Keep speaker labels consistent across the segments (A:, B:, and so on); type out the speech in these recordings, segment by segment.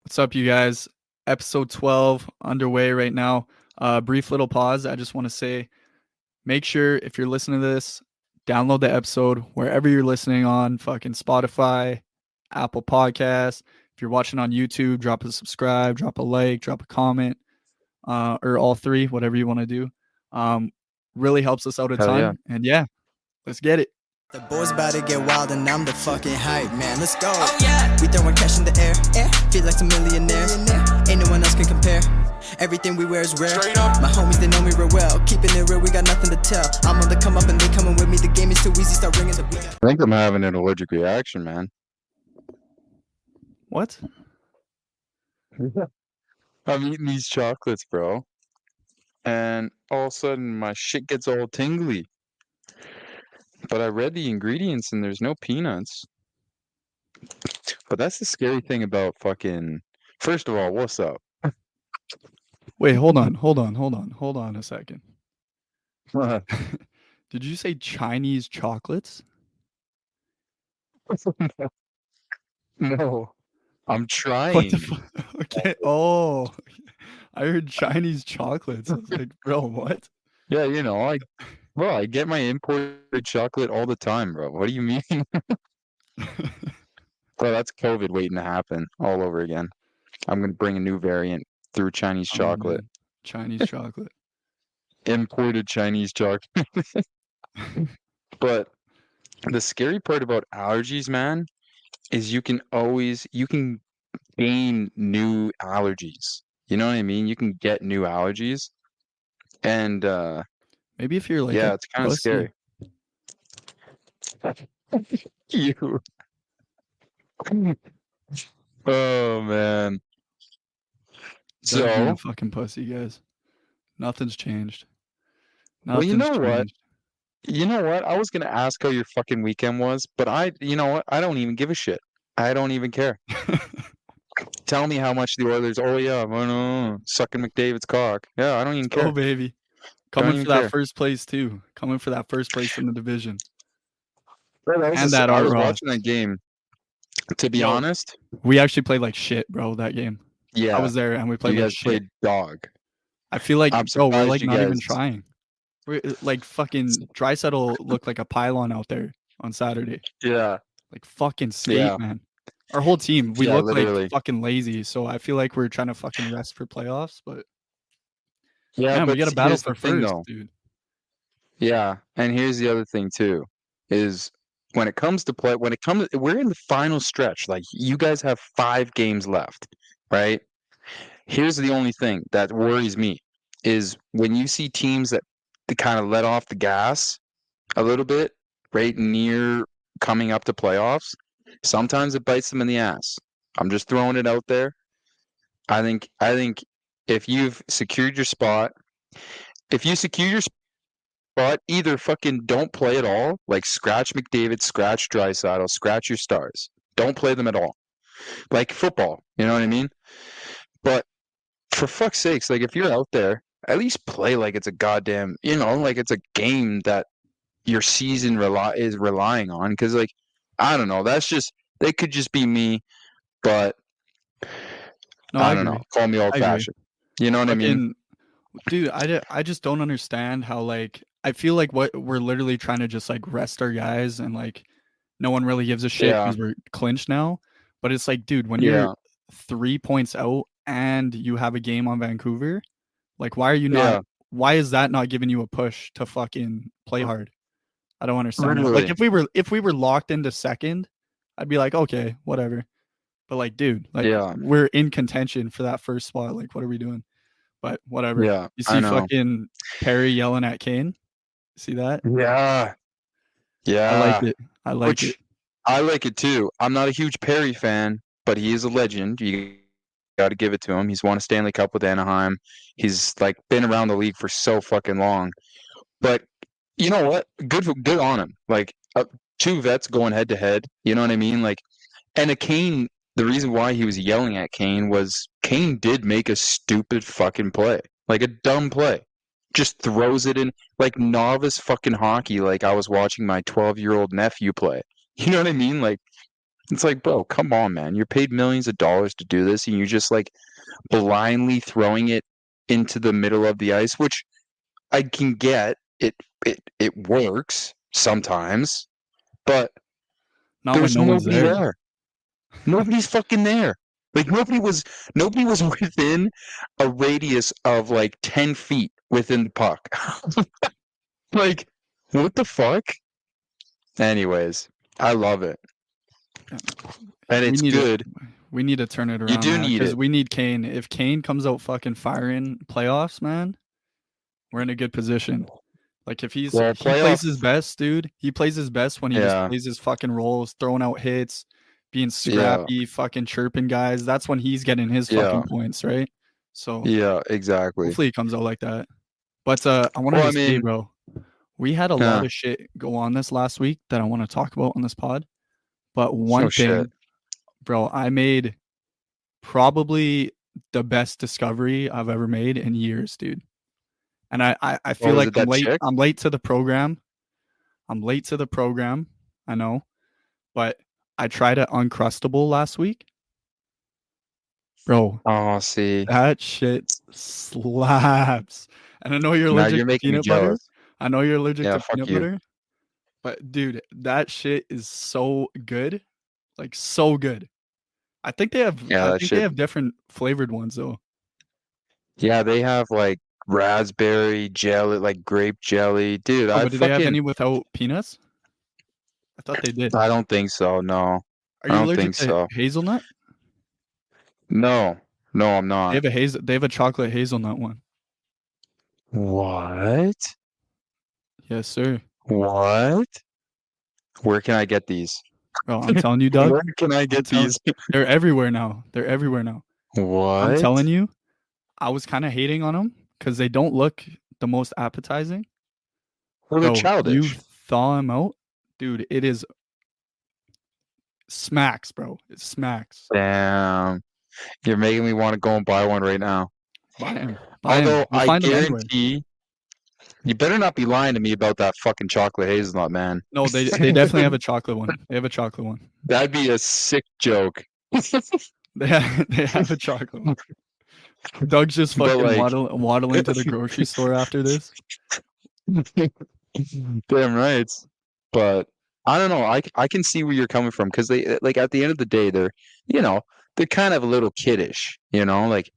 A: What's up, you guys? Episode 12 underway right now. Brief little pause. I just want to say make sure if you're listening to this, download the episode wherever you're listening on fucking Spotify, Apple Podcasts. If you're watching on YouTube, drop a subscribe, drop a like, drop a comment, or all three, whatever you want to do. Really helps us out a
B: Hell yeah.
A: ton. And yeah, let's get it.
C: The boys about to get wild and I'm the fucking hype, man. Let's go. Oh, yeah. We throwing cash in the air. Feel like some millionaires. Ain't no one else can compare. Everything we wear is rare. My homies, they know me real well. Keeping it real, we got nothing to tell. I'm on the come up and they coming with me. The game is too easy, start ringing the bell.
B: I think I'm having an allergic reaction, man.
A: What?
B: I'm eating these chocolates, bro. And all of a sudden, my shit gets all tingly. But I read the ingredients and there's no peanuts. But that's the scary thing about fucking... First of all, what's up?
A: Wait, hold on a second. Did you say Chinese chocolates?
B: No. I'm trying.
A: What the fuck? Okay. Oh, I heard Chinese chocolates. I was like, bro, what?
B: Yeah, you know, I get my imported chocolate all the time, bro. What do you mean? Bro, that's COVID waiting to happen all over again. I'm going to bring a new variant through Chinese chocolate.
A: Chinese chocolate.
B: Imported Chinese chocolate. But the scary part about allergies, man, is you can gain new allergies. You know what I mean? You can get new allergies. And
A: maybe if you're like,
B: yeah, it's kind of scary. You. Oh man.
A: So
B: So
A: a fucking pussy, guys. Nothing's changed.
B: Well, you know what?
A: changed.
B: You know what? I was gonna ask how your fucking weekend was, but you know what? I don't even give a shit. I don't even care. Tell me how much the Oilers. Oh yeah, sucking McDavid's cock. Yeah, I don't even care.
A: Oh baby, coming for that first place too. Coming for that first place in the division.
B: And that I was watching that game. To be honest,
A: we actually played like shit, bro. That game.
B: Yeah,
A: I was there, and we played
B: you
A: like
B: guys
A: shit.
B: Played dog.
A: I feel like, bro, we're like not even trying. We're like fucking Draisaitl looked like a pylon out there on Saturday.
B: Yeah,
A: like fucking skate, man. Our whole team, we look
B: literally.
A: like fucking lazy. So I feel like we're trying to fucking rest for playoffs, but
B: yeah,
A: but we got to battle for first, dude.
B: Yeah, and here's the other thing too, is when it comes to we're in the final stretch. Like you guys have 5 games left, right? Here's the only thing that worries me is when you see teams that kind of let off the gas a little bit right near coming up to playoffs. Sometimes it bites them in the ass. I'm just throwing it out there. I think if you've secured your spot, either fucking don't play at all, like scratch McDavid, scratch Draisaitl, scratch your stars. Don't play them at all. Like football, you know what I mean? But for fuck's sakes, like if you're out there, at least play like it's a goddamn, like it's a game that your season is relying on. Because like, I don't know, they could just be me, but
A: no,
B: I don't know. Call me old-fashioned. You know what I mean?
A: Dude, I just don't understand how, like, I feel like what we're literally trying to just like rest our guys and like no one really gives a shit because we're clinched now. But it's like, dude, when you're 3 points out and you have a game on Vancouver, like why are you not why is that not giving you a push to fucking play hard? I don't understand. Like if we were locked into second, I'd be like, okay, whatever. But like, dude, like we're in contention for that first spot. Like, what are we doing? But whatever.
B: Yeah,
A: you see fucking Perry yelling at Kane? See that?
B: Yeah.
A: I like it. I
B: like it too. I'm not a huge Perry fan, but he is a legend. You got to give it to him. He's won a Stanley Cup with Anaheim. He's like been around the league for so fucking long. But you know what? Good on him. Like 2 vets going head to head. You know what I mean? Like, and a Kane. The reason why he was yelling at Kane was Kane did make a stupid fucking play, like a dumb play. Just throws it in like novice fucking hockey. Like I was watching my 12-year-old nephew play. You know what I mean? Like It's like, bro, come on, man. You're paid millions of dollars to do this, and you're just like blindly throwing it into the middle of the ice, which I can get. It works sometimes, but
A: Not when
B: there's
A: no one's
B: nobody
A: there.
B: there. Nobody's fucking there. Like nobody was within a radius of like 10 feet within the puck. Like, what the fuck? Anyways, I love it. And it's good.
A: We need to turn it around.
B: You do need
A: because
B: it.
A: we need Kane. If Kane comes out fucking firing playoffs, man, we're in a good position. Like if he plays his best, dude. He plays his best when he just plays his fucking roles, throwing out hits, being scrappy, fucking chirping guys. That's when he's getting his fucking points, right? So
B: yeah, exactly.
A: Hopefully he comes out like that. But I wanted to say, bro, we had a lot of shit go on this last week that I want to talk about on this pod. But one thing, bro, I made probably the best discovery I've ever made in years, dude. And I feel like I'm late. I'm late to the program. I know. But I tried an Uncrustable last week. Bro.
B: Oh, see.
A: That shit slaps. And I know you're allergic to peanut butter. I know you're allergic to peanut butter. But dude, that shit is so good. Like so good. I think they have they have different flavored ones though.
B: Yeah, they have like raspberry jelly, like grape jelly. Dude,
A: but do they have any without peanuts? I thought they did.
B: I don't think so, no.
A: Are you allergic to hazelnut?
B: No, I'm not.
A: They have a chocolate hazelnut one.
B: What?
A: Yes, sir.
B: What? Where can I get these?
A: Oh, I'm telling you, Doug.
B: Where can I get these?
A: They're everywhere now.
B: What?
A: I'm telling you, I was kind of hating on them because they don't look the most appetizing.
B: Well, they're childish.
A: You thaw them out, dude. It is smacks, bro. It smacks.
B: Damn. You're making me want to go and buy one right now.
A: Buy them.
B: Although I guarantee you better not be lying to me about that fucking chocolate hazelnut, man.
A: No, they definitely have a chocolate one. They have a chocolate one.
B: That'd be a sick joke.
A: They have a chocolate one. Doug's just fucking waddling to the grocery store after this.
B: Damn right. But I don't know. I can see where you're coming from because they like at the end of the day they're they're kind of a little kiddish, like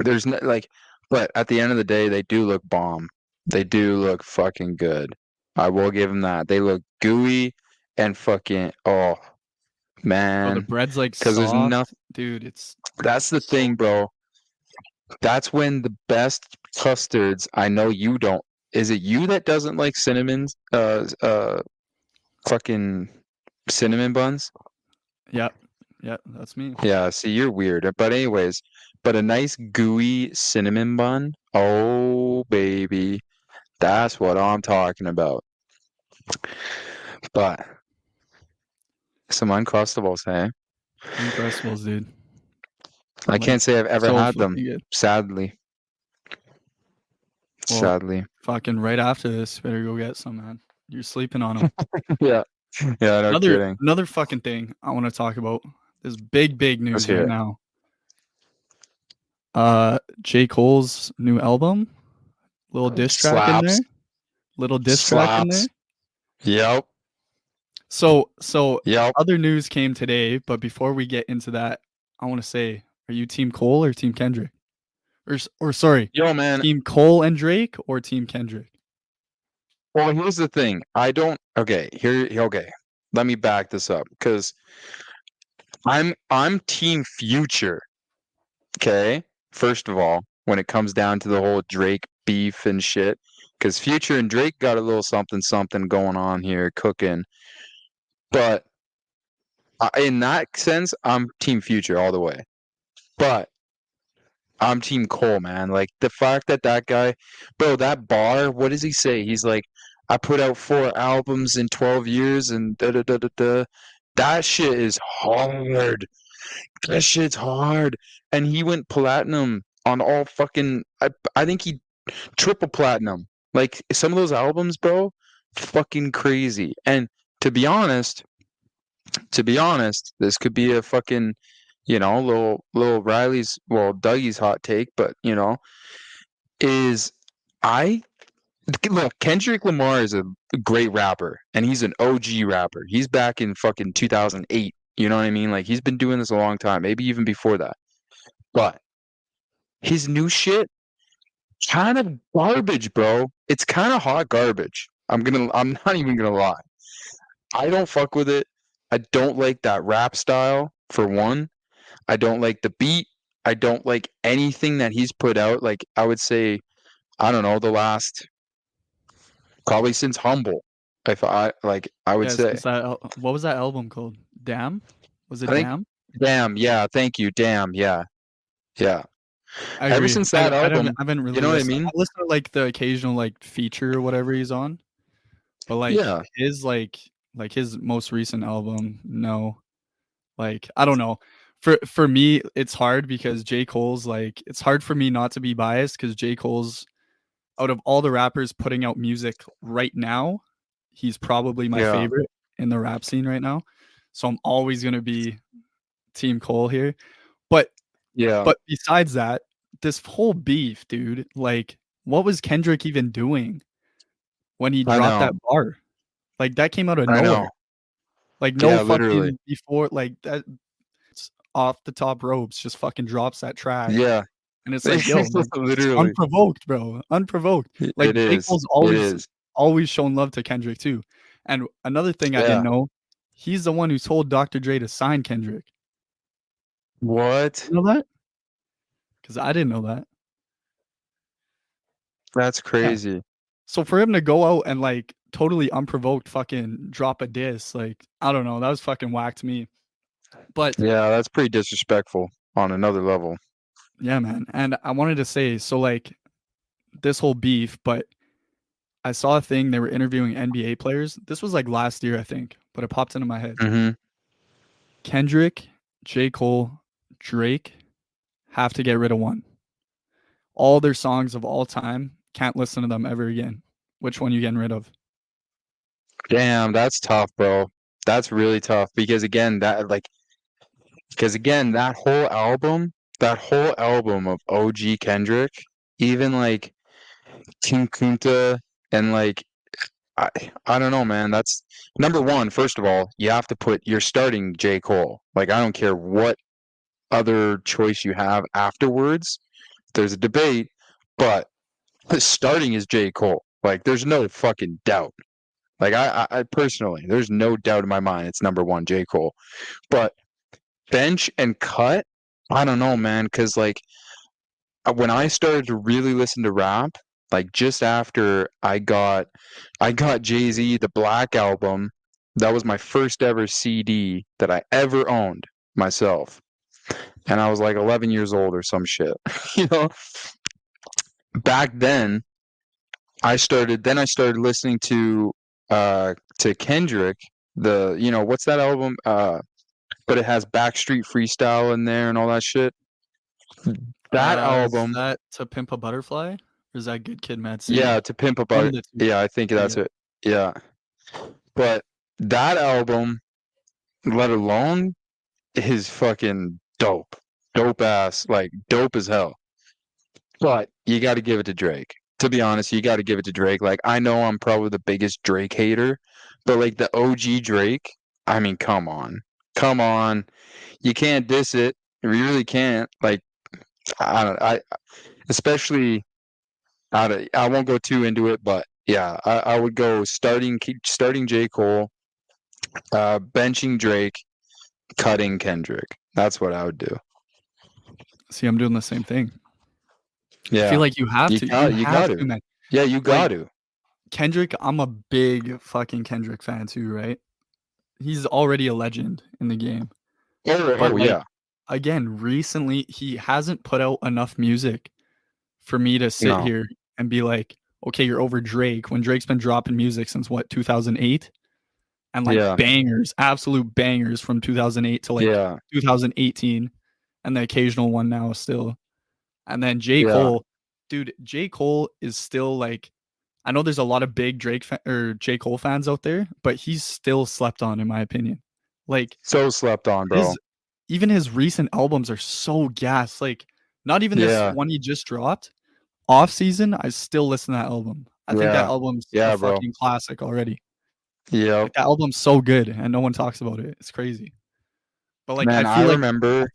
B: there's no, like, but at the end of the day they do look bomb. They do look fucking good. I will give them that. They look gooey and fucking man.
A: The bread's like soft. There's nothing, dude.
B: That's the thing, bro. That's when the best custards. I know you don't. Is it you that doesn't like cinnamons? Fucking cinnamon buns.
A: Yep, that's me.
B: Yeah, see, you're weird. But anyways, a nice gooey cinnamon bun. Oh baby, that's what I'm talking about. But some Uncrustables, hey?
A: Uncrustables, dude.
B: I can't say I've ever had them, sadly. Well, sadly.
A: Fucking right after this, better go get some, man. You're sleeping on them.
B: Yeah, no kidding.
A: Another fucking thing I want to talk about. There's big news right now. J. Cole's new album. Little diss track in there. Little diss track in there.
B: Yep.
A: So other news came today, but before we get into that, I want to say, are you Team Cole or Team Kendrick? Or sorry,
B: yo man,
A: Team Cole and Drake or Team Kendrick?
B: Well, here's the thing. Okay. Let me back this up because I'm Team Future. Okay, first of all, when it comes down to the whole Drake beef and shit, because Future and Drake got a little something going on here, cooking. But in that sense, I'm Team Future all the way. But I'm Team Cole, man. Like the fact that guy, bro, that bar, what does he say? He's like, I put out 4 albums in 12 years and da-da-da-da-da. That shit is hard. That shit's hard. And he went platinum on all fucking, I think he triple platinum. Like some of those albums, bro, fucking crazy. And to be honest, to be honest, this could be a fucking, little Riley's, well, Dougie's hot take, but is I look, Kendrick Lamar is a great rapper, and he's an OG rapper. He's back in fucking 2008. You know what I mean? Like he's been doing this a long time, maybe even before that. But his new shit, kind of garbage, bro. It's kind of hot garbage. I'm not even gonna lie. I don't fuck with it. I don't like that rap style, for one. I don't like the beat. I don't like anything that he's put out. Like I would say, I don't know, the last probably since Humble. If I would say.
A: Since that, what was that album called? Damn? Was it
B: I think
A: Damn?
B: Damn, yeah, thank you. Damn, yeah. Yeah.
A: I
B: Ever
A: agree.
B: since that album,
A: I haven't really
B: you know what I
A: listened.
B: mean?
A: I listen to like the occasional like feature or whatever he's on, but like
B: Yeah.
A: his his most recent album, no. Like I don't know. For me, it's hard because J. Cole's like it's hard for me not to be biased because J. Cole's out of all the rappers putting out music right now, he's probably my
B: Yeah.
A: favorite in the rap scene right now. So I'm always gonna be Team Cole here. But
B: Yeah.
A: but besides that, this whole beef, dude, like what was Kendrick even doing when he dropped that bar? Like that came out of nowhere. Like no fucking
B: literally.
A: before like that off the top ropes just fucking drops that track.
B: Yeah.
A: And it's like, yo, like,
B: literally.
A: unprovoked, bro. Unprovoked. Like
B: It
A: J.
B: is.
A: Cole's
B: It is.
A: always shown love to Kendrick too. And another thing I didn't know, he's the one who told Dr. Dre to sign Kendrick.
B: What?
A: You know that? Because I didn't know that.
B: That's crazy.
A: Yeah. So for him to go out and like totally unprovoked fucking drop a diss, like I don't know, that was fucking whack to me. But
B: yeah, that's pretty disrespectful on another level.
A: Yeah, man. And I wanted to say, so like this whole beef, but I saw a thing they were interviewing NBA players. This was like last year, I think, but it popped into my head.
B: Mm-hmm.
A: Kendrick, J. Cole, Drake have to get rid of one. All their songs of all time, can't listen to them ever again. Which one you getting rid of?
B: Damn, that's tough, bro. That's really tough because again, that whole album of OG Kendrick, even like King Kunta and like I don't know, man. That's number one. First of all, you're starting J. Cole. Like I don't care what other choice you have afterwards. There's a debate, but starting is J. Cole. Like there's no fucking doubt. Like I personally, there's no doubt in my mind it's number one, J. Cole. But bench and cut, I don't know, man, because like when I started to really listen to rap, like just after I got Jay-Z the Black Album, that was my first ever CD that I ever owned myself. And I was like 11 years old or some shit. You know? Back then, I started listening to Kendrick, what's that album? But it has Backstreet Freestyle in there and all that shit. That album.
A: Is that To Pimp a Butterfly? Or is that Good Kid, Mad City?
B: Yeah, To Pimp a Butterfly. Yeah, I think that's it. Yeah. But that album, let alone, is fucking dope. Dope ass. Like, dope as hell. But you got to give it to Drake. To be honest, you got to give it to Drake. Like, I know I'm probably the biggest Drake hater, but like the OG Drake, I mean, come on. Come on. You can't diss it. You really can't. Like, I won't go too into it, but yeah, I would go starting J. Cole, benching Drake, cutting Kendrick. That's what I would do.
A: See, I'm doing the same thing.
B: Yeah.
A: I feel like you have to. You got to, man.
B: Yeah, you got to.
A: Kendrick, I'm a big fucking Kendrick fan too, right? He's already a legend in the game.
B: Yeah.
A: Again, recently he hasn't put out enough music for me to sit here and be like, okay, you're over Drake when Drake's been dropping music since what, 2008? And like bangers, absolute bangers from 2008 to like 2018 and the occasional one now still. And then J. Cole, dude, J. Cole is still like, I know there's a lot of big J. Cole fans out there, but he's still slept on in my opinion. Like
B: so slept on, bro.
A: Even his recent albums are so gas. Like not even this one he just dropped. Off season, I still listen to that album. I think that album's a fucking classic already.
B: Yeah.
A: Like, that album's so good and no one talks about it. It's crazy. But like
B: man,
A: I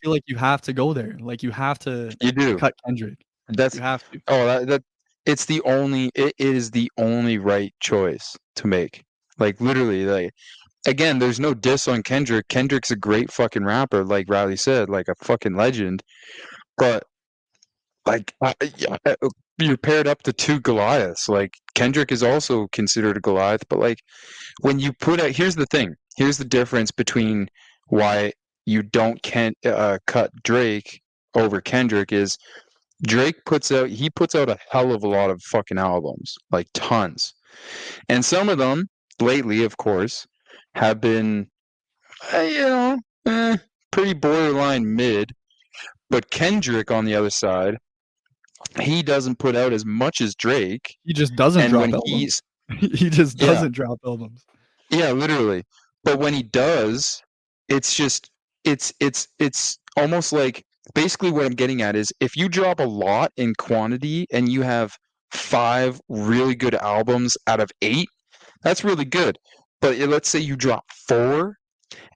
A: feel
B: like
A: you have to go there. Like you have to cut Kendrick.
B: You have to. Oh, that it's the only it is the only right choice to make. Like literally, like again, there's no diss on Kendrick. Kendrick's a great fucking rapper, like Riley said, like a fucking legend. But like you're paired up to two Goliaths. Like Kendrick is also considered a Goliath, but like when you put out, here's the thing. Here's the difference between why you don't cut Drake over Kendrick is Drake puts out a hell of a lot of fucking albums, like tons. And some of them lately, of course, have been pretty borderline mid. But Kendrick on the other side, he doesn't put out as much as Drake.
A: He just doesn't drop albums. He just doesn't drop albums.
B: Yeah, literally. But when he does, it's just it's almost like basically what I'm getting at is if you drop a lot in quantity and you have 5 really good albums out of 8, that's really good. But let's say you drop 4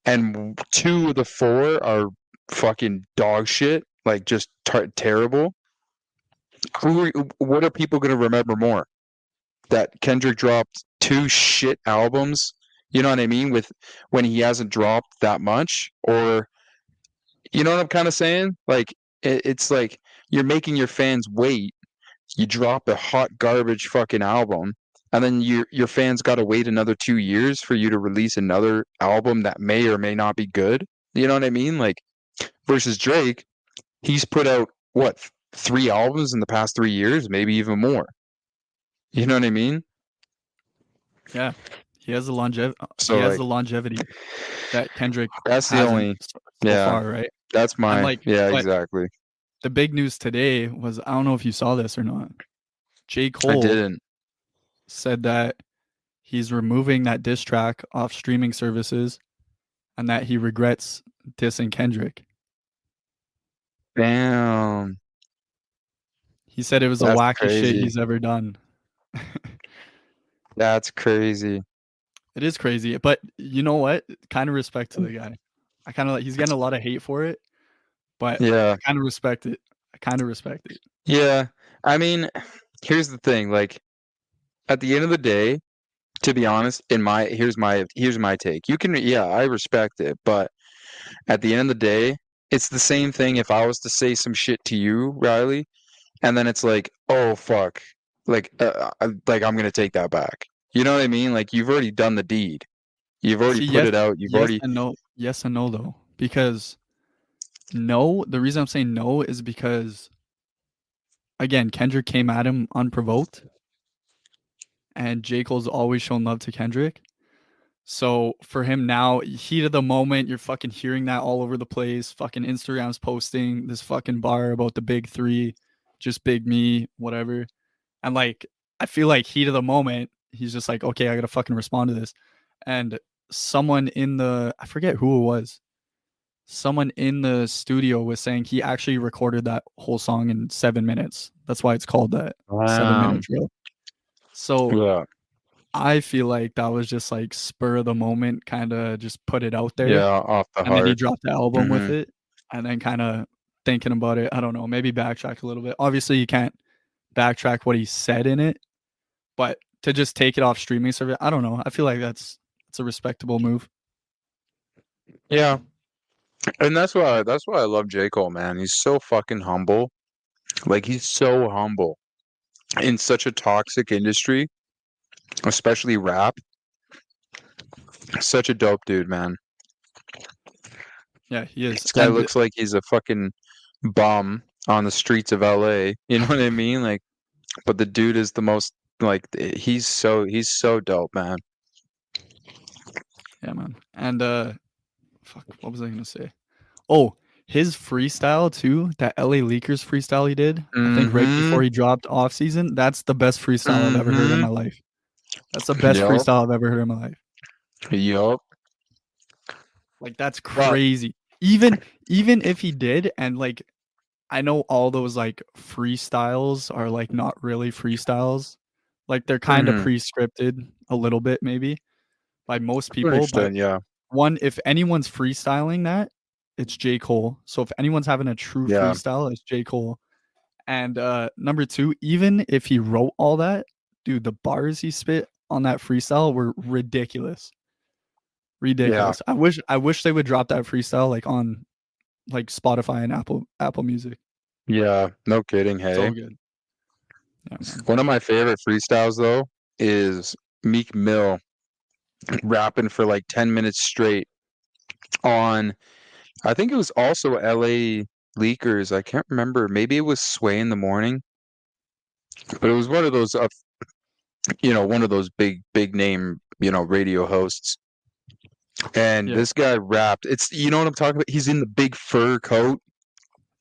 B: and 2 of the 4 are fucking dog shit, like just terrible. What are people going to remember more? That Kendrick dropped 2 shit albums, you know what I mean, with when he hasn't dropped that much, or you know what I'm kind of saying? Like it's like you're making your fans wait. You drop a hot garbage fucking album, and then your fans got to wait another 2 years for you to release another album that may or may not be good. You know what I mean? Like versus Drake, he's put out what 3 albums in the past 3 years, maybe even more. You know what I mean?
A: Yeah, he has the longevity. So he has the longevity that Kendrick.
B: That's the only.
A: So far, right?
B: That's my. Like, exactly.
A: The big news today was, I don't know if you saw this or not. J. Cole.
B: I didn't.
A: Said that he's removing that diss track off streaming services, and that he regrets dissing Kendrick.
B: Damn.
A: He said it was the wackiest shit he's ever done.
B: That's crazy.
A: It is crazy, but you know what? Kind of respect to the guy. I kind of like, he's getting a lot of hate for it, but I kind of respect it.
B: Yeah. I mean, here's the thing, like at the end of the day, to be honest, here's my take. You can I respect it, but at the end of the day, it's the same thing if I was to say some shit to you, Riley, and then it's like, "Oh fuck." Like I'm going to take that back. You know what I mean? Like you've already done the deed. You've already put it out.
A: Yes and no though. Because no, the reason I'm saying no is because again, Kendrick came at him unprovoked. And J. Cole's always shown love to Kendrick. So for him now, heat of the moment, you're fucking hearing that all over the place. Fucking Instagram's posting this fucking bar about the big 3, just big me, whatever. And like, I feel like heat of the moment, he's just like, okay, I gotta fucking respond to this. And someone I forget who it was. Someone in the studio was saying he actually recorded that whole song in 7 minutes. That's why it's called that.
B: Wow.
A: 7-minute drill. So I feel like that was just like spur of the moment, kind of just put it out there.
B: Yeah, off the heart.
A: And then he dropped the album with it, and then kind of thinking about it. I don't know, maybe backtrack a little bit. Obviously, you can't backtrack what he said in it, but to just take it off streaming service, I don't know. I feel like it's a respectable move.
B: Yeah, and that's why I love J. Cole, man. He's so fucking humble. Like he's so humble in such a toxic industry, especially rap. Such a dope dude, man.
A: Yeah, he is.
B: This guy looks like he's a fucking bum on the streets of LA. You know what I mean? Like, but the dude is the most like he's so dope, man.
A: Yeah, man. And fuck, what was I gonna say? Oh, his freestyle too, that LA Leakers freestyle he did, I think right before he dropped off season, that's the best freestyle I've ever heard in my life. That's the best freestyle I've ever heard in my life.
B: Yup.
A: Like, that's crazy. Even if he did, and, like, I know all those, like, freestyles are, like, not really freestyles. Like, they're kinda pre-scripted a little bit maybe by most people, but if anyone's freestyling that, it's J. Cole. So if anyone's having a true freestyle, it's J. Cole. And, number 2, even if he wrote all that, dude, the bars he spit on that freestyle were ridiculous. Ridiculous. I wish they would drop that freestyle, like, on, like, Spotify and Apple Music.
B: Yeah, no kidding, hey?
A: So good. Yeah, man.
B: One of my favorite freestyles, though, is Meek Mill rapping for, like, 10 minutes straight on, I think it was also LA Leakers. I can't remember. Maybe it was Sway in the Morning. But it was one of those, one of those big name, radio hosts. And this guy rapped. You know what I'm talking about? He's in the big fur coat.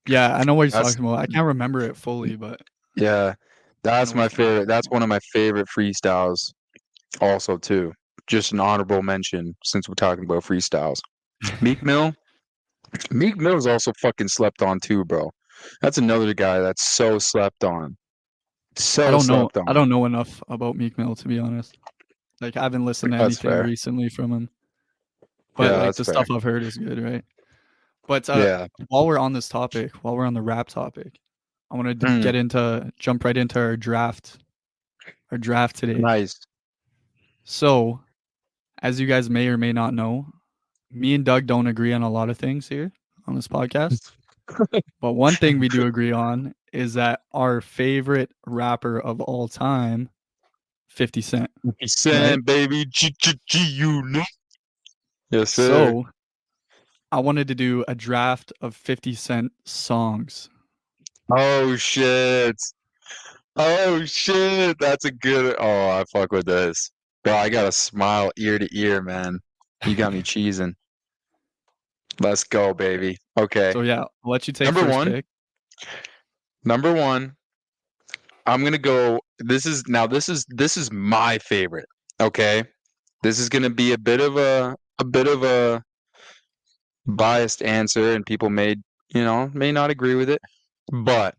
A: Yeah, I know what you're talking about. I can't remember it fully, but
B: yeah, that's my favorite. That's one of my favorite freestyles. Also, too, just an honorable mention since we're talking about freestyles. Meek Mill is also fucking slept on too, bro. That's another guy that's so slept on.
A: I don't know enough about Meek Mill, to be honest. Like, I haven't listened to anything recently from him. But like the stuff I've heard is good, right? But while we're on this topic, while we're on the rap topic, I want to jump right into our draft today.
B: Nice.
A: So, as you guys may or may not know, me and Doug don't agree on a lot of things here on this podcast. But one thing we do agree on is that our favorite rapper of all time, 50 Cent.
B: 50 Cent, right? Baby. G-Unit. Yes, sir.
A: So, I wanted to do a draft of 50 Cent songs.
B: Oh, shit. That's a good... Oh, I fuck with this. Bro, I got a smile ear to ear, man. You got me cheesing. Let's go, baby. Okay.
A: So, yeah, I'll let you take first pick.
B: Number 1. I'm going to go... This is my favorite, okay? This is going to be a bit of a biased answer, and people may not agree with it, but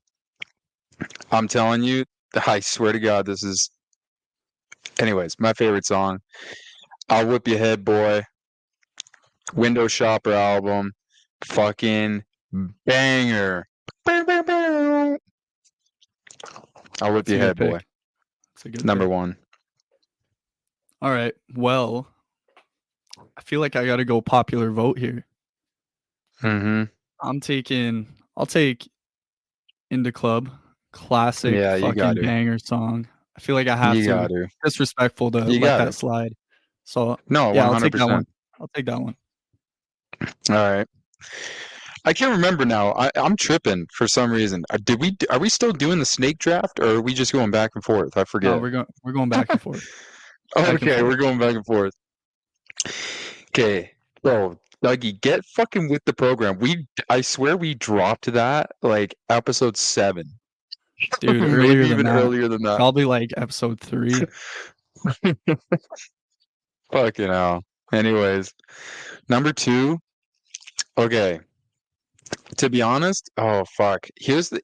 B: I'm telling you, I swear to God, this is, anyways, my favorite song. I'll Whip Your Head, Boy. Window Shopper album, fucking banger. I'll Whip Your Head, Boy. Number 1.
A: All right, well, I feel like I got to go popular vote here. I'll take In the Club, classic fucking banger song. I feel like I have to. Disrespectful to let that slide. So
B: no,
A: yeah,
B: 100%.
A: I'll take that one. I'll take that one.
B: All right. I can't remember now. I'm tripping for some reason. Are we still doing the snake draft, or are we just going back and forth? I forget.
A: No, we're going back and forth.
B: Okay, we're going back and forth. Okay, bro, Dougie, get fucking with the program. I swear we dropped that like episode 7.
A: Dude,
B: earlier than that.
A: Probably like episode 3.
B: Fucking hell. Anyways, number 2. Okay. To be honest, oh fuck. Here's the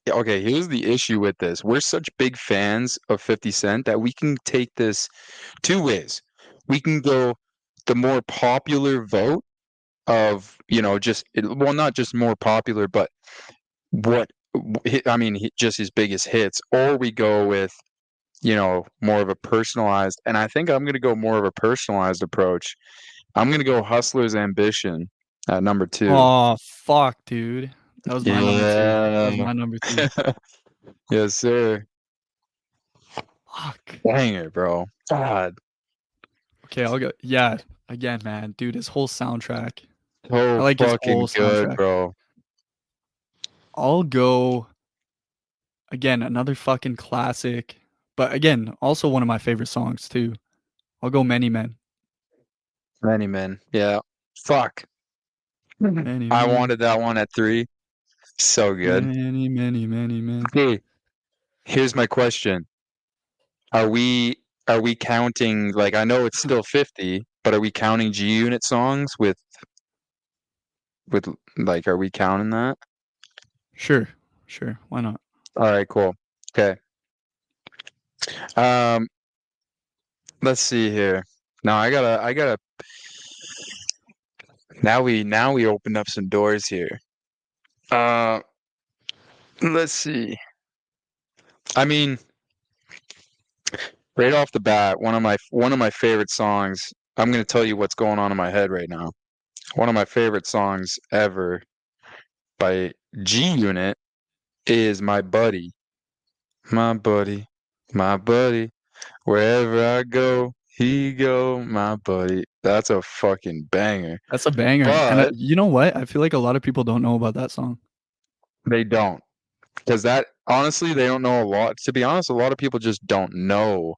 B: issue with this. We're such big fans of 50 Cent that we can take this 2 ways. We can go the more popular vote of, not just more popular, but just his biggest hits, or we go with, more of a personalized, and I think I'm going to go more of a personalized approach. I'm going to go Hustler's Ambition at number 2.
A: Oh, fuck, dude. That was my number 2. That was my number 2.
B: Yes, sir.
A: Fuck.
B: Dang it, bro. God.
A: Okay, I'll go. Yeah, again, man. Dude, his whole soundtrack.
B: I like his whole soundtrack. Bro.
A: I'll go, again, another fucking classic. But again, also one of my favorite songs, too. I'll go Many Men.
B: Many Men. Yeah. Fuck.
A: Many
B: I
A: Men.
B: wanted that one at 3. So good.
A: Many Men.
B: Okay. Here's my question. Are we counting, like, I know it's still 50, but are we counting G-Unit songs with like, are we counting that?
A: Sure. Why not?
B: All right, cool. Okay. Let's see here. Now I gotta. Now we opened up some doors here. Let's see. I mean, right off the bat, one of my favorite songs. I'm gonna tell you what's going on in my head right now. One of my favorite songs ever by G Unit is My Buddy. My buddy, my buddy. Wherever I go, he go, my buddy. That's a fucking banger.
A: That's a banger. And
B: But
A: you know what? I feel like a lot of people don't know about that song.
B: they don't. Because that, honestly, they don't know a lot. To be honest, a lot of people just don't know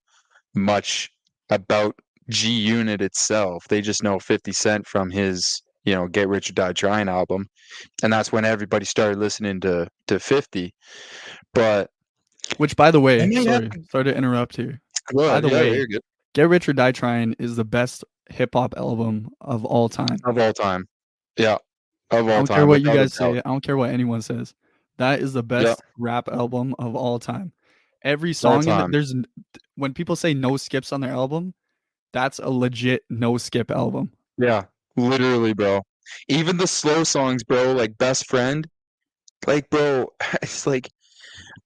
B: much about G Unit itself. They just know 50 Cent from his, Get Rich or Die Trying album. And that's when everybody started listening to 50. But
A: which, by the way, sorry to interrupt here. By the way, Get Rich or Die Trying is the best hip hop album of all time.
B: Of all time. Yeah. Of all time.
A: I don't care what you guys say. I don't care what anyone says. That is the best rap album of all time. Every song there's when people say no skips on their album, that's a legit no skip album.
B: Yeah, literally, bro. Even the slow songs, bro, like Best Friend, like, bro, it's like,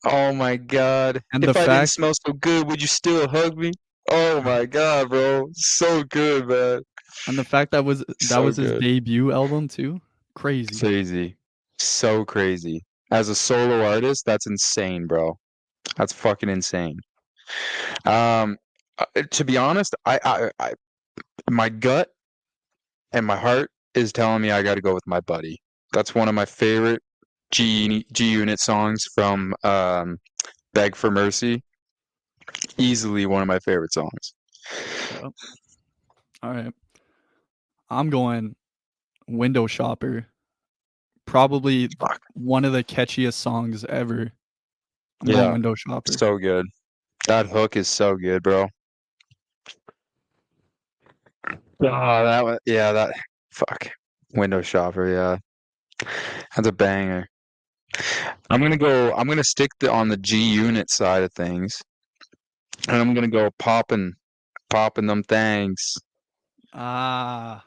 B: oh my God.
A: And
B: if I didn't smell so good, would you still hug me? Oh my God, bro. So good, man.
A: And the fact that was his debut album too. Crazy.
B: So crazy. As a solo artist, that's insane, bro. That's fucking insane. To be honest, I my gut and my heart is telling me I got to go with My Buddy. That's one of my favorite G Unit songs from Beg for Mercy. Easily one of my favorite songs.
A: Yep. All right. I'm going Window Shopper. Probably one of the catchiest songs ever. I'm going Window Shopper.
B: So good. That hook is so good, bro. Oh, fuck. Window Shopper, yeah. That's a banger. I'm gonna stick on the G Unit side of things. And I'm gonna go popping them things.
A: That's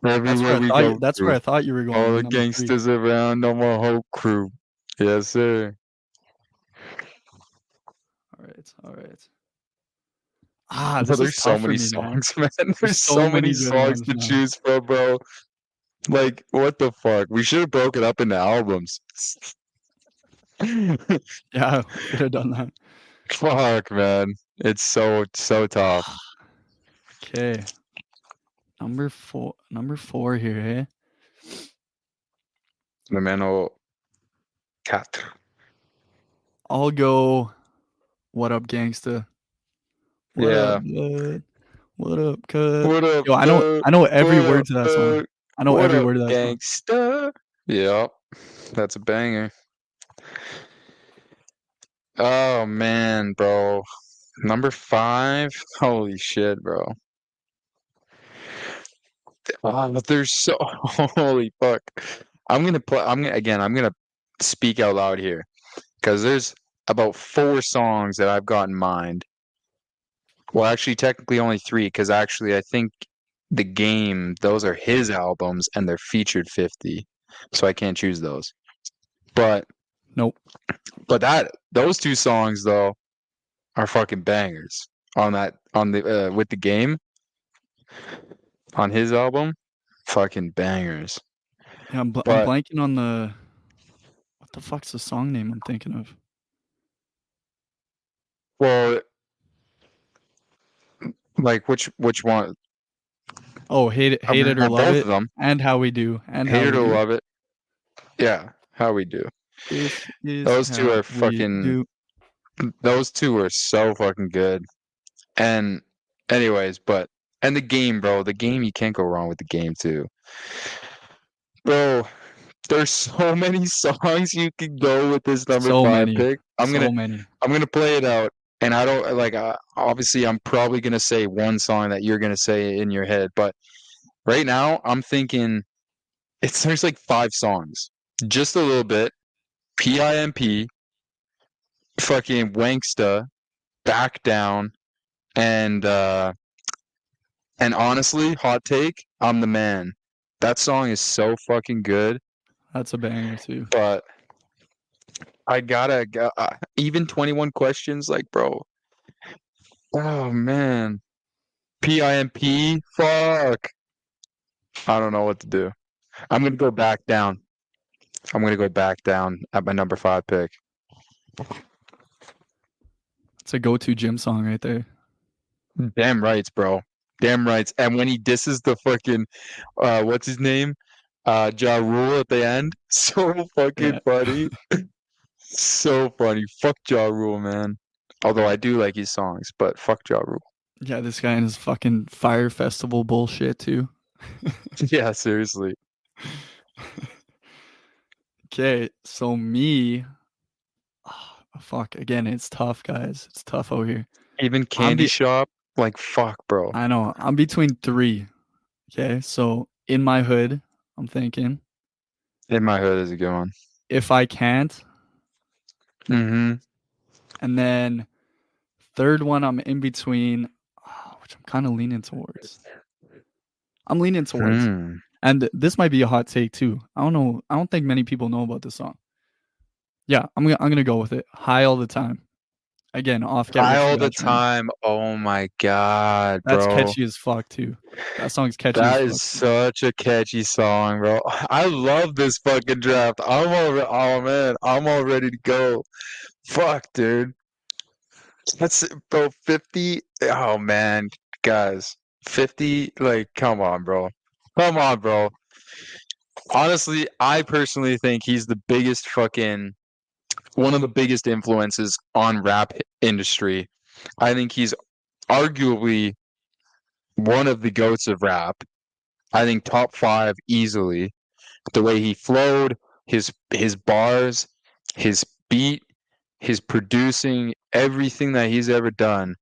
A: where I thought you were going.
B: All the gangsters around on my whole crew. Yes, sir.
A: All right. There's
B: so many songs, man. There's so many songs to choose from, bro. Like, what the fuck? We should have broken up into albums.
A: Yeah, we could have done that.
B: Fuck, man. It's so tough.
A: Okay. Number four here, eh?
B: Numero 4.
A: I'll go What Up Gangsta. What up, blood? What up, cuz?
B: What up?
A: Yo, I know every word to that song. I know every word to that
B: gangsta song. Yeah. That's a banger. Oh man, bro. Number 5. Holy shit, bro. There's so holy fuck. I'm gonna speak out loud here because there's about 4 songs that I've got in mind. Well, actually, technically only 3 because actually I think The Game, those are his albums and they're featured 50, so I can't choose those. But
A: nope.
B: But those 2 songs though are fucking bangers with The Game. On his album, fucking bangers.
A: Yeah, I'm blanking on what the fuck's the song name I'm thinking of?
B: Well, like which one?
A: Oh, Hate It or Love It, of them. And How We Do, and
B: Hate It or Love It. Yeah, How We Do. Those 2 are fucking. Those 2 are so fucking good. And anyways, and The Game, bro. The Game, you can't go wrong with The Game too. Bro, there's so many songs you can go with this number 5 pick. I'm gonna play it out, and I don't obviously I'm probably gonna say one song that you're gonna say in your head, but right now I'm thinking there's like 5 songs. Just a little bit. PIMP, fucking Wanksta, Back Down, and honestly, hot take, I'm the man. That song is so fucking good.
A: That's a banger too.
B: But I gotta even 21 Questions, like, bro. Oh man. PIMP, fuck. I don't know what to do. I'm gonna go Back Down. I'm gonna go Back Down at my number 5 pick.
A: It's a go-to gym song right there.
B: Damn rights, bro. Damn rights. And when he disses the fucking what's his name? Ja Rule at the end. So fucking funny. So funny. Fuck Ja Rule, man. Although I do like his songs, but fuck Ja Rule.
A: Yeah, this guy and his fucking Fire Festival bullshit too.
B: Yeah, seriously.
A: Okay, so me, fuck, again, it's tough, guys. It's tough out here.
B: Even Candy Shop, like, fuck, bro.
A: I know. I'm between 3. Okay, so In My Hood, I'm thinking.
B: In My Hood is a good one.
A: If I Can't.
B: Mm-hmm.
A: And then third one, I'm in between, which I'm kind of leaning towards. And this might be a hot take too. I don't know. I don't think many people know about this song. Yeah, I'm gonna go with it. High All the Time. Again, off Get
B: High All the Time. Oh my god, bro.
A: That's catchy as fuck too. That song's catchy.
B: That is such a catchy song, bro. I love this fucking draft. I'm all ready to go. Fuck, dude. That's bro. 50. Oh man, guys. 50. Like, come on, bro. Come on, bro. Honestly, I personally think he's the biggest fucking one of the biggest influences on rap industry. I think he's arguably one of the goats of rap. I think top 5 easily. The way he flowed, his bars, his beat, his producing, everything that he's ever done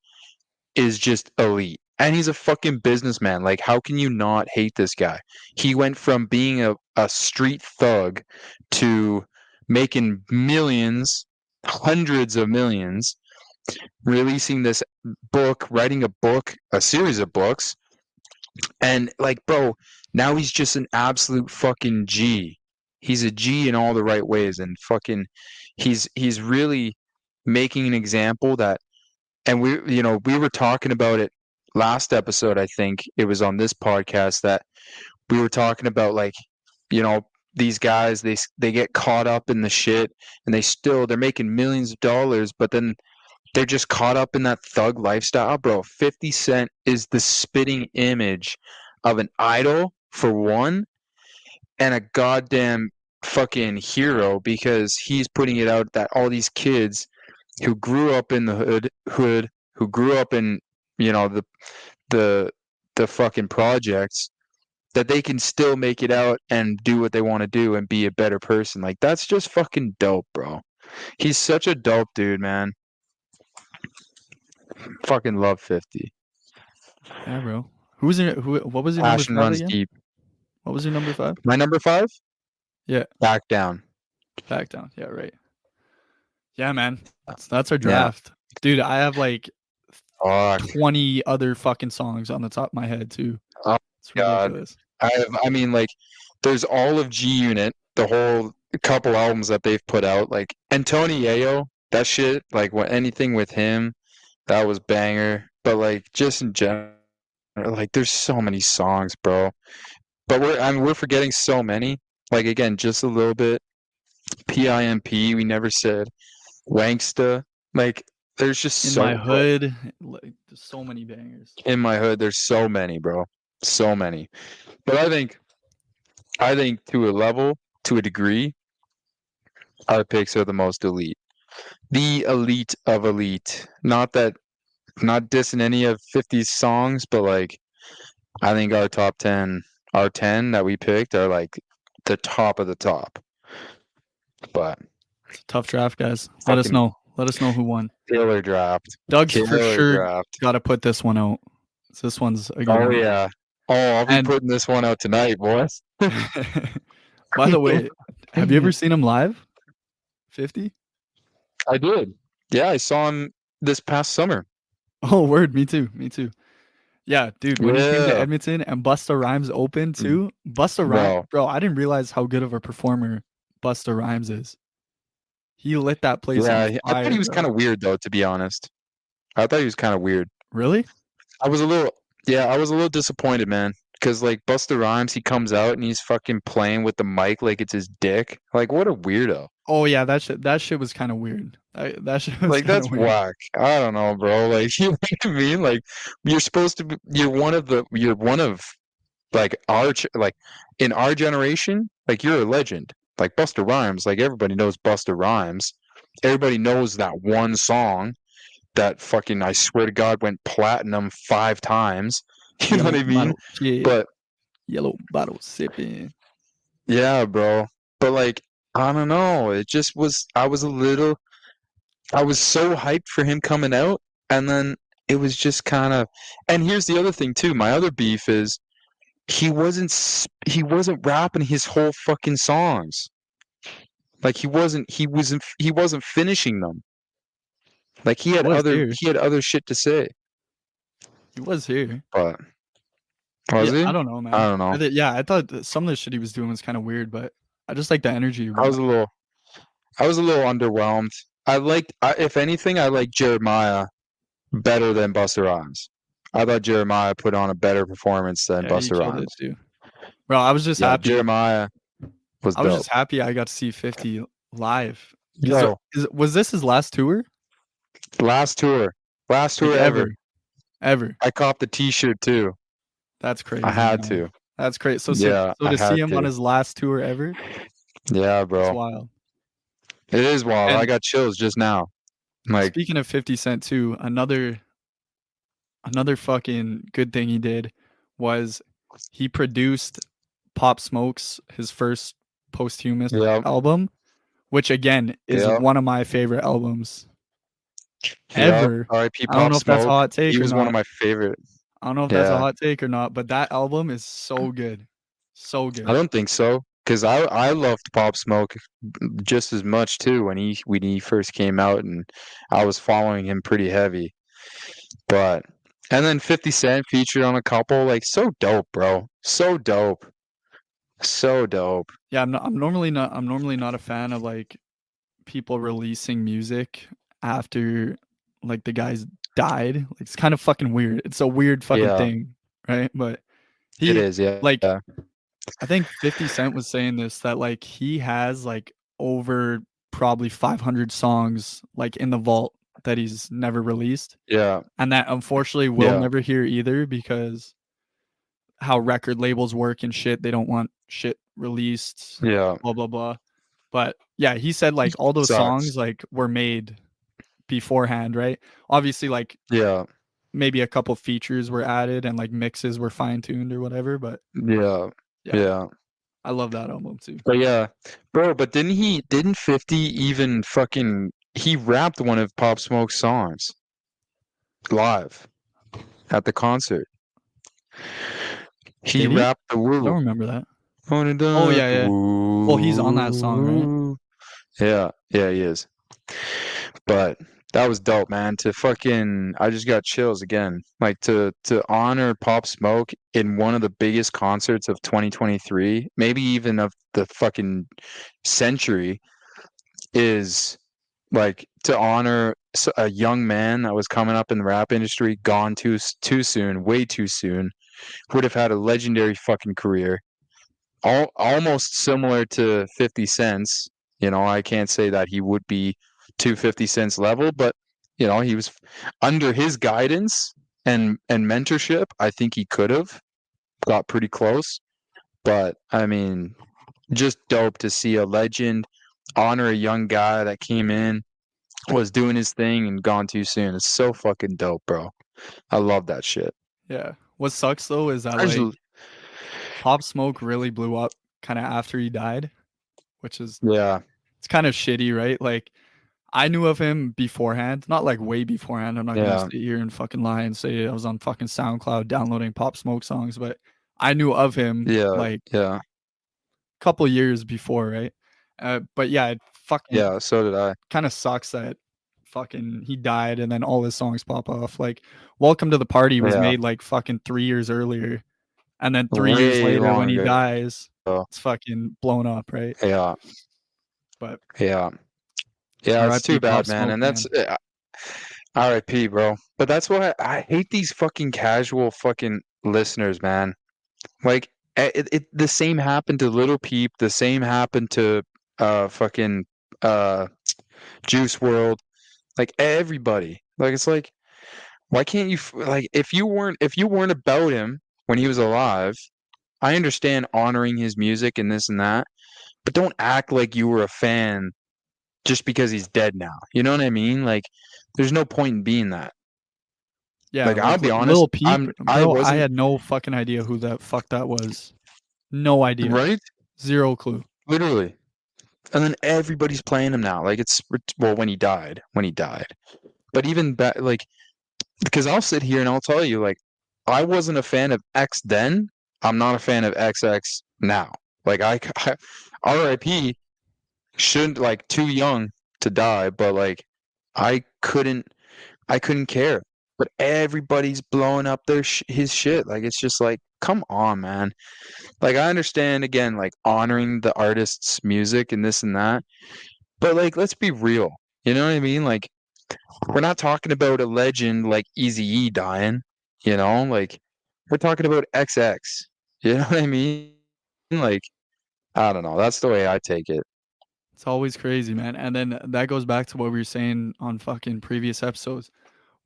B: is just elite. And he's a fucking businessman. Like, how can you not hate this guy? He went from being a street thug to making millions, hundreds of millions, releasing this book, writing a book, a series of books. And like, bro, now he's just an absolute fucking G. He's a G in all the right ways, and fucking he's really making an example that, and we were talking about it last episode. I think it was on this podcast that we were talking about, like, these guys, they get caught up in the shit, and they're making millions of dollars, but then they're just caught up in that thug lifestyle, bro. 50 Cent is the spitting image of an idol, for one, and a goddamn fucking hero, because he's putting it out that all these kids who grew up in the hood, who grew up in, the fucking projects, that they can still make it out and do what they want to do and be a better person. Like, that's just fucking dope, bro. He's such a dope dude, man. Fucking love 50.
A: Yeah, bro. What was your
B: Passion
A: number 5
B: runs
A: again?
B: deep.
A: What was your number 5?
B: My number 5?
A: Yeah.
B: Back Down.
A: Back Down. Yeah, right. Yeah, man. That's our draft. Yeah. Dude, I have like 20 other fucking songs on the top of my head too.
B: Oh, it's ridiculous. I mean, like, there's all of G Unit, the whole couple albums that they've put out, like Tony Yayo, that shit, like, anything with him, that was banger. But like, just in general, like, there's so many songs, bro. But we're forgetting so many. Like, again, just a little bit. PIMP, we never said. Wanksta, like, there's just
A: In My Hood, like, there's so many bangers.
B: In My Hood, there's so many, bro. So many. But I think to a level, to a degree, our picks are the most elite. The elite of elite. Not dissing any of 50's songs, but like, I think our top 10, our 10 that we picked are like the top of the top. But
A: it's a tough draft, guys. Let us know who won.
B: Killer draft.
A: Doug's for sure got to put this one out. This one's a good one.
B: Yeah. Oh, I'll be putting this one out tonight, boys.
A: By the way, have you ever seen him live? 50?
B: I did. Yeah, I saw him this past summer.
A: Oh, word. Me too. Yeah, dude, when he came to
B: Yeah.
A: Edmonton and Busta Rhymes opened too. Busta Rhymes, bro, I didn't realize how good of a performer Busta Rhymes is. He lit that place on
B: Yeah, I thought
A: fire,
B: he was kind
A: bro.
B: of weird though, to be honest. I thought he was kind of weird.
A: Really?
B: I was a little disappointed, man. Because like Busta Rhymes, he comes out and he's fucking playing with the mic like it's his dick. Like, what a weirdo.
A: Oh yeah, that shit was kind of weird. That shit was
B: Like
A: kind
B: that's
A: of weird.
B: whack. I don't know, bro. Like you know what I mean? Like you're supposed to be, you're one of like like in our generation, like you're a legend. Like Busta Rhymes, like everybody knows Busta Rhymes. Everybody knows that one song that fucking I swear to God went platinum 5 times. You know what
A: Yellow
B: I mean?
A: bottle, yeah.
B: But
A: Yellow bottle sipping.
B: yeah, bro. But like I don't know. It just was I was so hyped for him coming out, and then it was just kind of. And here's the other thing too. My other beef is he wasn't rapping his whole fucking songs. Like he wasn't finishing them. Like
A: He was here.
B: he had other shit to say.
A: He was here.
B: But was
A: Yeah,
B: he?
A: I don't know, man.
B: I don't know.
A: I thought that some of the shit he was doing was kind of weird, but I just like the energy.
B: I was a little underwhelmed. If anything, I like Jeremiah better than Busta Rhymes. I thought Jeremiah put on a better performance than
A: Yeah, he
B: Busta
A: killed it
B: Rhymes.
A: too. Bro, I was just
B: Yeah,
A: happy.
B: Jeremiah was
A: I was
B: dope.
A: just happy I got to see 50 live.
B: Yo,
A: Was this his last tour?
B: last tour
A: Like
B: ever.
A: ever.
B: I copped the T-shirt too.
A: That's crazy.
B: I had
A: man.
B: to.
A: That's great. So
B: Yeah,
A: to
B: I
A: see
B: had
A: him on
B: to.
A: his last tour ever,
B: Yeah,
A: it's
B: bro.
A: wild.
B: It is wild. I
A: And
B: got chills just now. Like,
A: speaking of 50 Cent too, another fucking good thing he did was he produced Pop Smoke's his first posthumous
B: yep,
A: album, which again is
B: yep,
A: one of my favorite albums
B: yep.
A: ever.
B: R.I.P.
A: I don't
B: Pop
A: know if that's a
B: Smoke.
A: hot take
B: He
A: or
B: was one of
A: not.
B: my favorite.
A: I don't know if that's a
B: Yeah,
A: hot take or not, but that album is so good. So
B: I
A: good.
B: don't think so. Because I loved Pop Smoke just as much too when he first came out, and I was following him pretty heavy. But and then 50 Cent featured on a couple, like so dope, bro. So dope. So dope.
A: Yeah, I'm normally not a fan of like people releasing music after like the guys died. Like, it's kind of fucking weird. It's a weird fucking
B: Yeah,
A: thing, right? But
B: it
A: he
B: is. Yeah.
A: like
B: Yeah.
A: I think 50 Cent was saying this that like he has like over probably 500 songs like in the vault that he's never released,
B: Yeah.
A: and that unfortunately we'll
B: Yeah.
A: never hear either because how record labels work and shit. They don't want shit released,
B: Yeah.
A: blah blah blah. But yeah, he said like all those
B: Sucks.
A: songs like were made beforehand, right? Obviously, like
B: Yeah.
A: maybe a couple features were added and like mixes were fine tuned or whatever. But
B: Yeah.
A: yeah,
B: Yeah.
A: I love that album too.
B: But yeah, bro, but didn't 50 even fucking he rapped one of Pop Smoke's songs live at the concert. He
A: Did he?
B: rapped the
A: I
B: woo.
A: don't remember that.
B: Oh
A: Yeah, yeah. Well, he's on that song, right?
B: Yeah, yeah, he is. But that was dope, man. I just got chills again. Like to honor Pop Smoke in one of the biggest concerts of 2023, maybe even of the fucking century, is like to honor a young man that was coming up in the rap industry, gone too soon, way too soon, would have had a legendary fucking career. Almost similar to 50 Cent's. You know, I can't say that he would be to 50 Cent's level, but you know, he was under his guidance and mentorship. I think he could have got pretty close. But I mean, just dope to see a legend honor a young guy that came in, was doing his thing, and gone too soon. It's so fucking dope, bro. I love that shit.
A: Yeah. What sucks though is that like Pop Smoke really blew up kind of after he died, which is it's kind of shitty, right? Like I knew of him beforehand, not like way beforehand. I'm not gonna sit here and fucking lie and say I was on fucking SoundCloud downloading Pop Smoke songs, but I knew of him like couple years before, right? But yeah, it fucking
B: Yeah, so did I.
A: kind of sucks that fucking he died and then all his songs pop off. Like Welcome to the Party was
B: Yeah,
A: made like fucking 3 years earlier, and then 3 years
B: way
A: later when he
B: longer.
A: dies, it's fucking blown up, right?
B: Yeah,
A: But
B: yeah, yeah. It's
A: R.I.P.
B: too
A: Pop
B: bad, man.
A: Smoke,
B: And that's
A: man.
B: R.I.P., bro. But that's why I hate these fucking casual fucking listeners, man. Like the same happened to Little Peep. The same happened to fucking uh Juice World. Like everybody. Like it's like, why can't you like if you weren't about him when he was alive? I understand honoring his music and this and that, but don't act like you were a fan just because he's dead now. You know what I mean? Like, there's no point in being that.
A: Yeah,
B: Like, I'll
A: like
B: be honest,
A: Lil Peep,
B: I
A: bro. I
B: wasn't
A: had no fucking idea who that fuck that was. No idea.
B: right,
A: 0 clue.
B: literally. And then everybody's playing him now. Like well, when he died. But even back, like, because I'll sit here and I'll tell you, like, I wasn't a fan of X then. I'm not a fan of XX now. Like, R.I.P. shouldn't like too young to die, but like, I couldn't I couldn't care. But everybody's blowing up his shit. Like it's just like, come on, man. Like I understand again, like honoring the artist's music and this and that. But like, let's be real. You know what I mean? Like we're not talking about a legend like Eazy-E dying. You know, like we're talking about XX. You know what I mean? Like I don't know. That's the way I take it.
A: It's always crazy, man. And then that goes back to what we were saying on fucking previous episodes.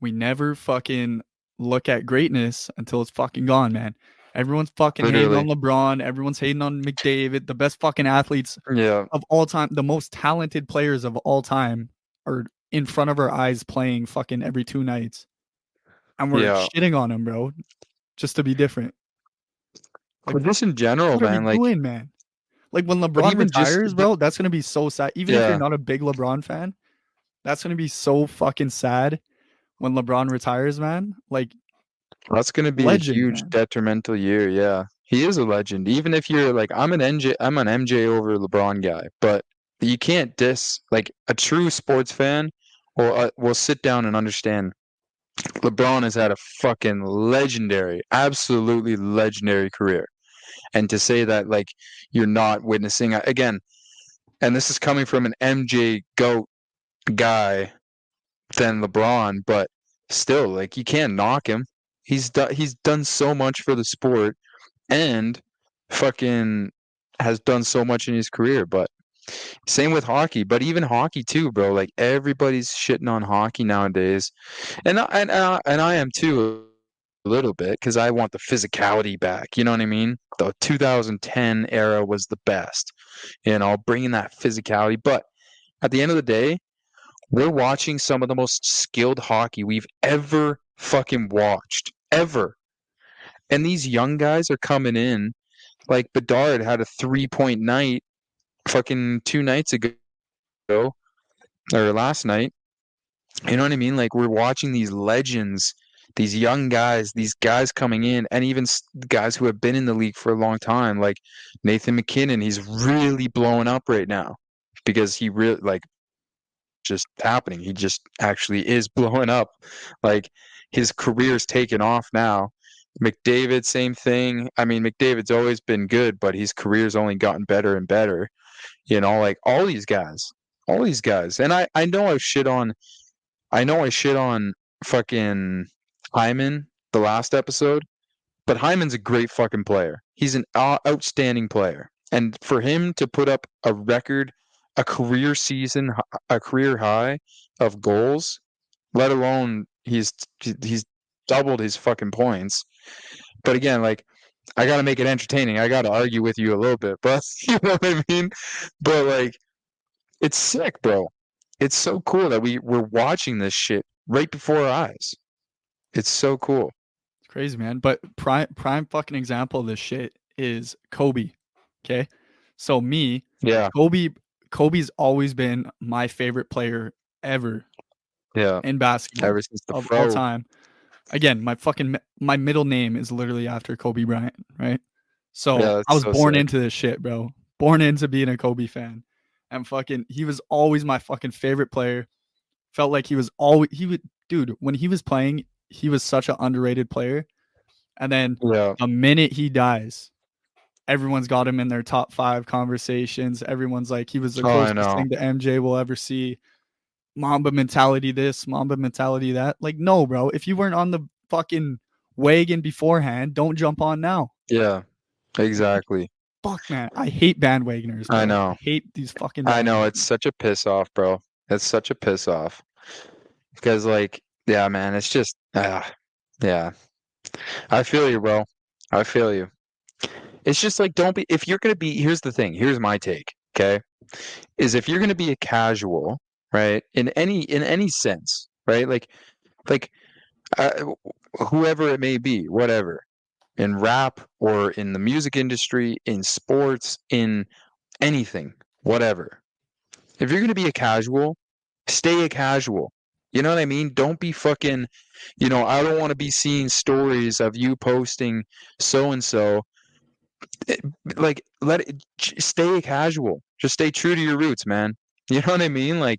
A: We never fucking look at greatness until it's fucking gone, man. Everyone's fucking hating on
B: Literally.
A: LeBron. Everyone's hating on McDavid, the best fucking athletes
B: Yeah.
A: of all time, the most talented players of all time are in front of our eyes playing fucking every 2 nights. And we're
B: Yeah.
A: shitting on them, bro, just to be different. Like,
B: But just in general,
A: what are we
B: man, like,
A: doing, man? Like when
B: but
A: LeBron
B: even just,
A: retires, bro, that's gonna be so sad. Even if you're
B: yeah,
A: not a big LeBron fan, that's gonna be so fucking sad when LeBron retires, man. Like
B: that's going to be a
A: legend,
B: huge
A: man.
B: detrimental year. Yeah. He is a legend. Even if you're like, I'm an MJ over LeBron guy, but you can't diss like a true sports fan will sit down and understand LeBron has had a fucking legendary, absolutely legendary career. And to say that like you're not witnessing again, and this is coming from an MJ GOAT guy than LeBron, but still, like you can't knock him. He's done so much for the sport and fucking has done so much in his career. But same with hockey. But even hockey too, bro. Like everybody's shitting on hockey nowadays, and I am too a little bit because I want the physicality back. You know what I mean? The 2010 era was the best. You know, bringing that physicality. But at the end of the day, we're watching some of the most skilled hockey we've ever fucking watched. Ever. And these young guys are coming in. Like Bedard had a 3-point night fucking 2 nights ago or last night. You know what I mean? Like we're watching these legends, these young guys, these guys coming in, and even guys who have been in the league for a long time, like Nathan McKinnon. He's really blowing up right now because he really like just happening. He just actually is blowing up. Like his career's taken off now. McDavid, same thing. I mean, McDavid's always been good, but his career's only gotten better and better. You know, like all these guys. All these guys. And I know I shit on fucking Hyman the last episode, but Hyman's a great fucking player. He's an outstanding player. And for him to put up a record, a career season, a career high of goals, let alone he's doubled his fucking points. But again, like I got to make it entertaining. I got to argue with you a little bit, but you know what I mean? But like it's sick, bro. It's so cool that we're watching this shit right before our eyes. It's so cool.
A: It's crazy, man. But prime fucking example of this shit is Kobe. Okay. So me,
B: Yeah.
A: Kobe's always been my favorite player ever
B: Yeah.
A: in basketball
B: Ever since the
A: of all
B: pro.
A: time. Again, my middle name is literally after Kobe Bryant, right? So
B: Yeah,
A: I
B: that's
A: was
B: so
A: born
B: sick.
A: into this shit, bro. born into being a Kobe fan. And fucking, he was always my fucking favorite player. Felt like he was always, dude, when he was playing, he was such an underrated player. And then the minute he dies, everyone's got him in their top 5 conversations. Everyone's like, he was the closest thing to MJ we'll ever see. Mamba mentality this, Mamba mentality that. Like, no, bro. If you weren't on the fucking wagon beforehand, don't jump on now.
B: Yeah, exactly.
A: Fuck, man. I hate bandwagoners, bro.
B: I know.
A: I hate these fucking
B: I know. It's such a piss off, bro. It's such a piss off. Because, like, yeah, man, it's just, yeah. I feel you, bro. I feel you. It's just like, don't be, if you're going to be, here's the thing. Here's my take, okay? Is if you're going to be a casual, right? In any sense, right? Like whoever it may be, whatever, in rap or in the music industry, in sports, in anything, whatever. If you're going to be a casual, stay a casual. You know what I mean? Don't be fucking, I don't want to be seeing stories of you posting so-and-so. Like, stay a casual. Just stay true to your roots, man. You know what I mean? Like,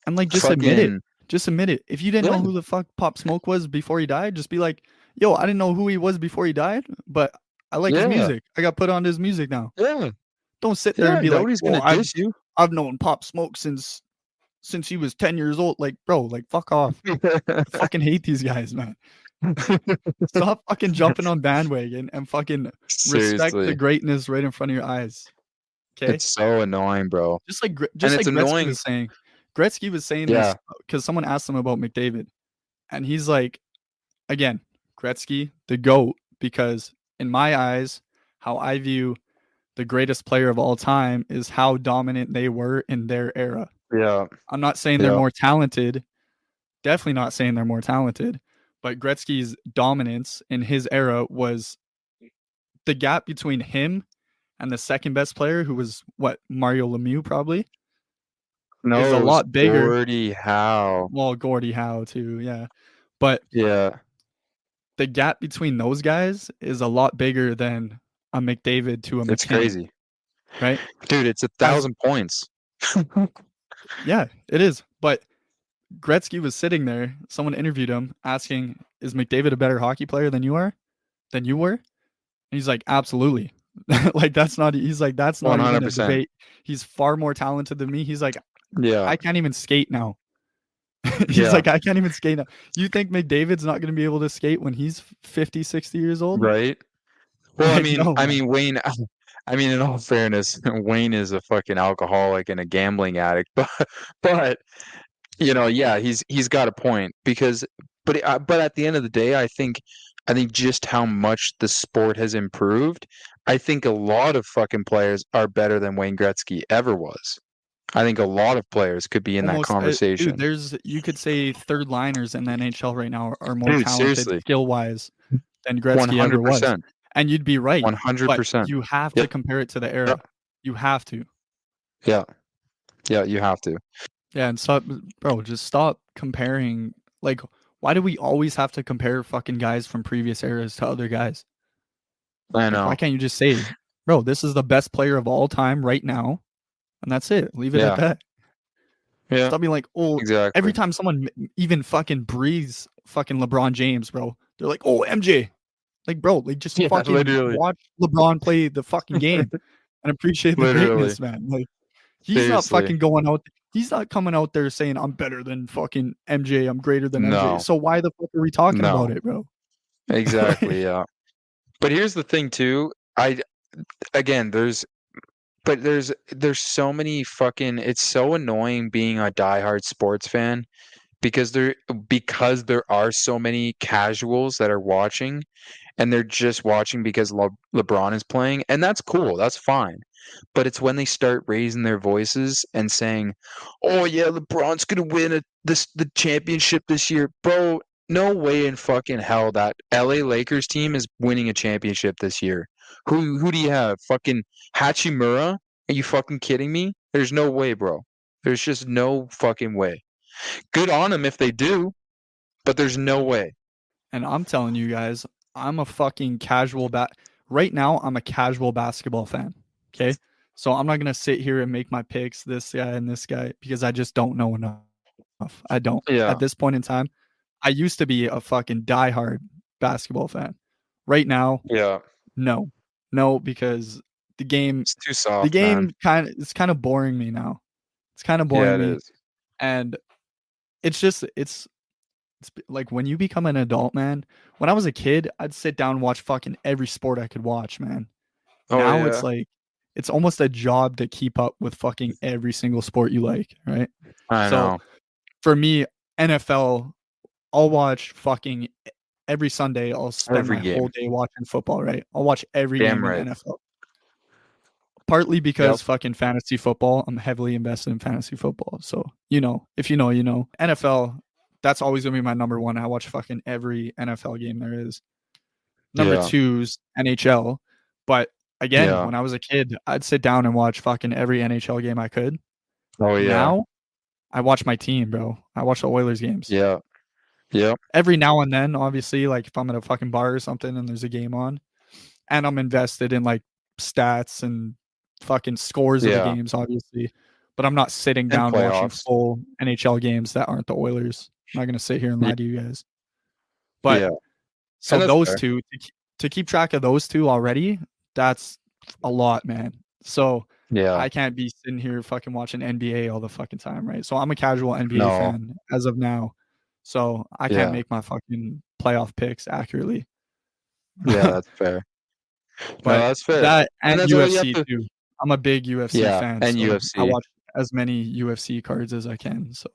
A: and like, just admit it. Just admit it. If you didn't know who the fuck Pop Smoke was before he died, just be like, yo, I didn't know who he was before he died, but I like his music. I got put on his music now.
B: Yeah.
A: Don't sit there and be
B: nobody's
A: like,
B: gonna diss you.
A: I've known Pop Smoke since he was 10 years old. Like, bro, like, fuck off. I fucking hate these guys, man. Stop fucking jumping on bandwagon and fucking respect the greatness right in front of your eyes. Okay?
B: It's so annoying, bro.
A: Just like Gretzky was saying. Gretzky was saying this because someone asked him about McDavid. And he's like, again, Gretzky, the GOAT, because in my eyes, how I view the greatest player of all time is how dominant they were in their era.
B: Yeah.
A: I'm not saying they're more talented. Definitely not saying they're more talented. But Gretzky's dominance in his era was the gap between him and the second best player, who was Mario Lemieux probably.
B: No,
A: is a lot bigger.
B: Gordie Howe.
A: Well, Gordie Howe too, yeah. But
B: yeah,
A: the gap between those guys is a lot bigger than a McDavid to a McKinnon. It's
B: crazy,
A: right?
B: Dude, it's 1,000 points.
A: Yeah, it is. But Gretzky was sitting there. Someone interviewed him asking, is McDavid a better hockey player than you were? And he's like, absolutely. Like, that's not even a debate. He's far more talented than me. He's like, I can't even skate now. He's like, I can't even skate now. You think McDavid's not going to be able to skate when he's 50, 60 years old?
B: Right. Well, like, I mean, Wayne, in all fairness, Wayne is a fucking alcoholic and a gambling addict, but he's got a point but at the end of the day, I think just how much the sport has improved, I think a lot of fucking players are better than Wayne Gretzky ever was. I think a lot of players could be in that conversation.
A: Dude, you could say third liners in the NHL right now are more talented skill-wise than Gretzky 100%. Ever was. And you'd be right.
B: 100%.
A: You have to compare it to the era. You have to.
B: Yeah. Yeah, you have to.
A: Yeah, and just stop comparing. Like, why do we always have to compare fucking guys from previous eras to other guys?
B: I know.
A: Why can't you just say, bro, this is the best player of all time right now, and that's it. Leave it at that.
B: Yeah.
A: Stop being like, exactly. Every time someone even fucking breathes fucking LeBron James, bro, they're like, oh, MJ. Like, bro, like, just fucking watch LeBron play the fucking game and appreciate the greatness, man. Like, he's not fucking going out. He's not coming out there saying, I'm better than fucking MJ. I'm greater than MJ. So why the fuck are we talking about it, bro?
B: Exactly, yeah. But here's the thing, too. There's so many fucking, it's so annoying being a diehard sports fan because there are so many casuals that are watching and they're just watching because LeBron is playing, and that's cool, that's fine. But it's when they start raising their voices and saying, "Oh yeah, LeBron's gonna win the championship this year, bro." No way in fucking hell that LA Lakers team is winning a championship this year. Who do you have? Fucking Hachimura? Are you fucking kidding me? There's no way, bro. There's just no fucking way. Good on them if they do, but there's no way.
A: And I'm telling you guys, I'm a fucking casual right now, I'm a casual basketball fan. Okay? So I'm not gonna sit here and make my picks, this guy and this guy, because I just don't know enough. I don't.
B: Yeah.
A: At this point in time, I used to be a fucking diehard basketball fan. Right now,
B: Yeah.
A: no, because the game,
B: It's too soft, man.
A: it's kind of boring me now. It's kind of boring me, and it's just it's like when you become an adult, man. When I was a kid, I'd sit down and watch fucking every sport I could watch, man. Now it's like it's almost a job to keep up with fucking every single sport you like, right?
B: I know.
A: For me, NFL, I'll watch fucking every Sunday. I'll spend my whole day watching football, right? I'll watch every game in NFL. Partly because fucking fantasy football, I'm heavily invested in fantasy football. So, if you know, you know. NFL, that's always going to be my number one. I watch fucking every NFL game there is. Number two's NHL. But again, when I was a kid, I'd sit down and watch fucking every NHL game I could.
B: Oh, yeah.
A: Now, I watch my team, bro. I watch the Oilers games.
B: Yeah. Yeah.
A: Every now and then, obviously, like if I'm at a fucking bar or something and there's a game on, and I'm invested in like stats and fucking scores of the games, obviously. But I'm not sitting down watching full NHL games that aren't the Oilers. I'm not gonna sit here and lie to you guys. But so those two, to keep track of those two already, that's a lot, man. So I can't be sitting here fucking watching NBA all the fucking time, right? So I'm a casual NBA fan as of now. So I can't make my fucking playoff picks accurately.
B: Yeah, that's fair.
A: But that's fair. That and UFC too. I'm a big UFC fan.
B: And
A: so
B: UFC.
A: I watch as many UFC cards as I can. So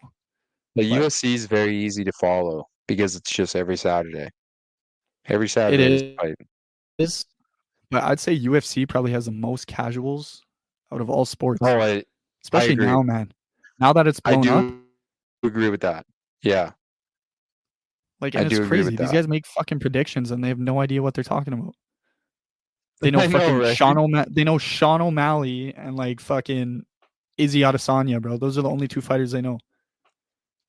B: the UFC is very easy to follow because it's just every Saturday. Every Saturday is fight.
A: It is. But I'd say UFC probably has the most casuals out of all sports.
B: Oh,
A: especially now, man. Now that it's blown up.
B: I agree with that. Yeah.
A: Like, and it's crazy. These guys make fucking predictions and they have no idea what they're talking about. They know they know Sean O'Malley and like fucking Izzy Adesanya, bro. Those are the only two fighters they know.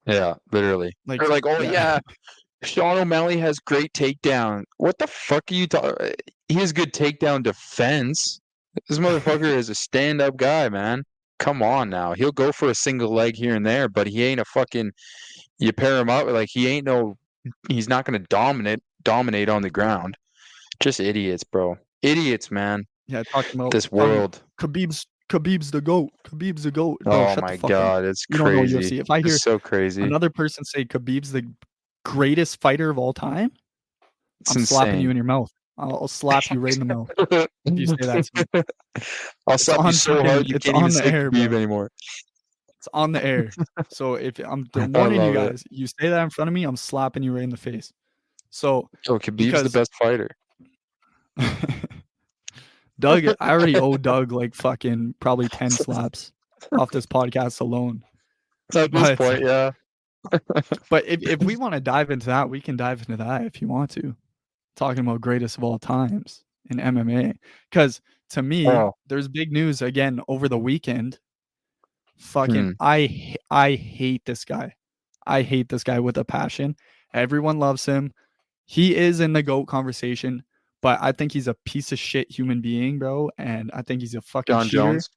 B: Yeah, literally. Like, they're like, Sean O'Malley has great takedown. What the fuck are you talking? He has good takedown defense. This motherfucker is a stand-up guy, man. Come on now. He'll go for a single leg here and there, but he ain't a fucking. You pair him up like he's not gonna dominate on the ground. Just idiots, bro. Idiots, man.
A: Yeah, talking about
B: this world.
A: Khabib's the GOAT. Khabib's the GOAT.
B: Bro, oh my god, it's crazy. You don't know UFC.
A: If I hear
B: so crazy
A: another person say Khabib's the greatest fighter of all time, I'm slapping you in your mouth. I'll slap you right in the mouth if you say that to me.
B: I'll slap you so hard you can't even say Khabib anymore.
A: It's on the air. So if I'm warning you guys, you say that in front of me, I'm slapping you right in the face. So
B: Khabib's the best fighter.
A: Doug, I already owe Doug like fucking probably 10 slaps off this podcast alone.
B: At this point, yeah.
A: But if we want to dive into that, we can dive into that if you want to. Talking about greatest of all times in MMA. Because to me, there's big news again over the weekend. Fucking I hate this guy. I hate this guy with a passion. Everyone loves him. He is in the GOAT conversation, but I think he's a piece of shit human being, bro. And I think he's a fucking cheater. Jones.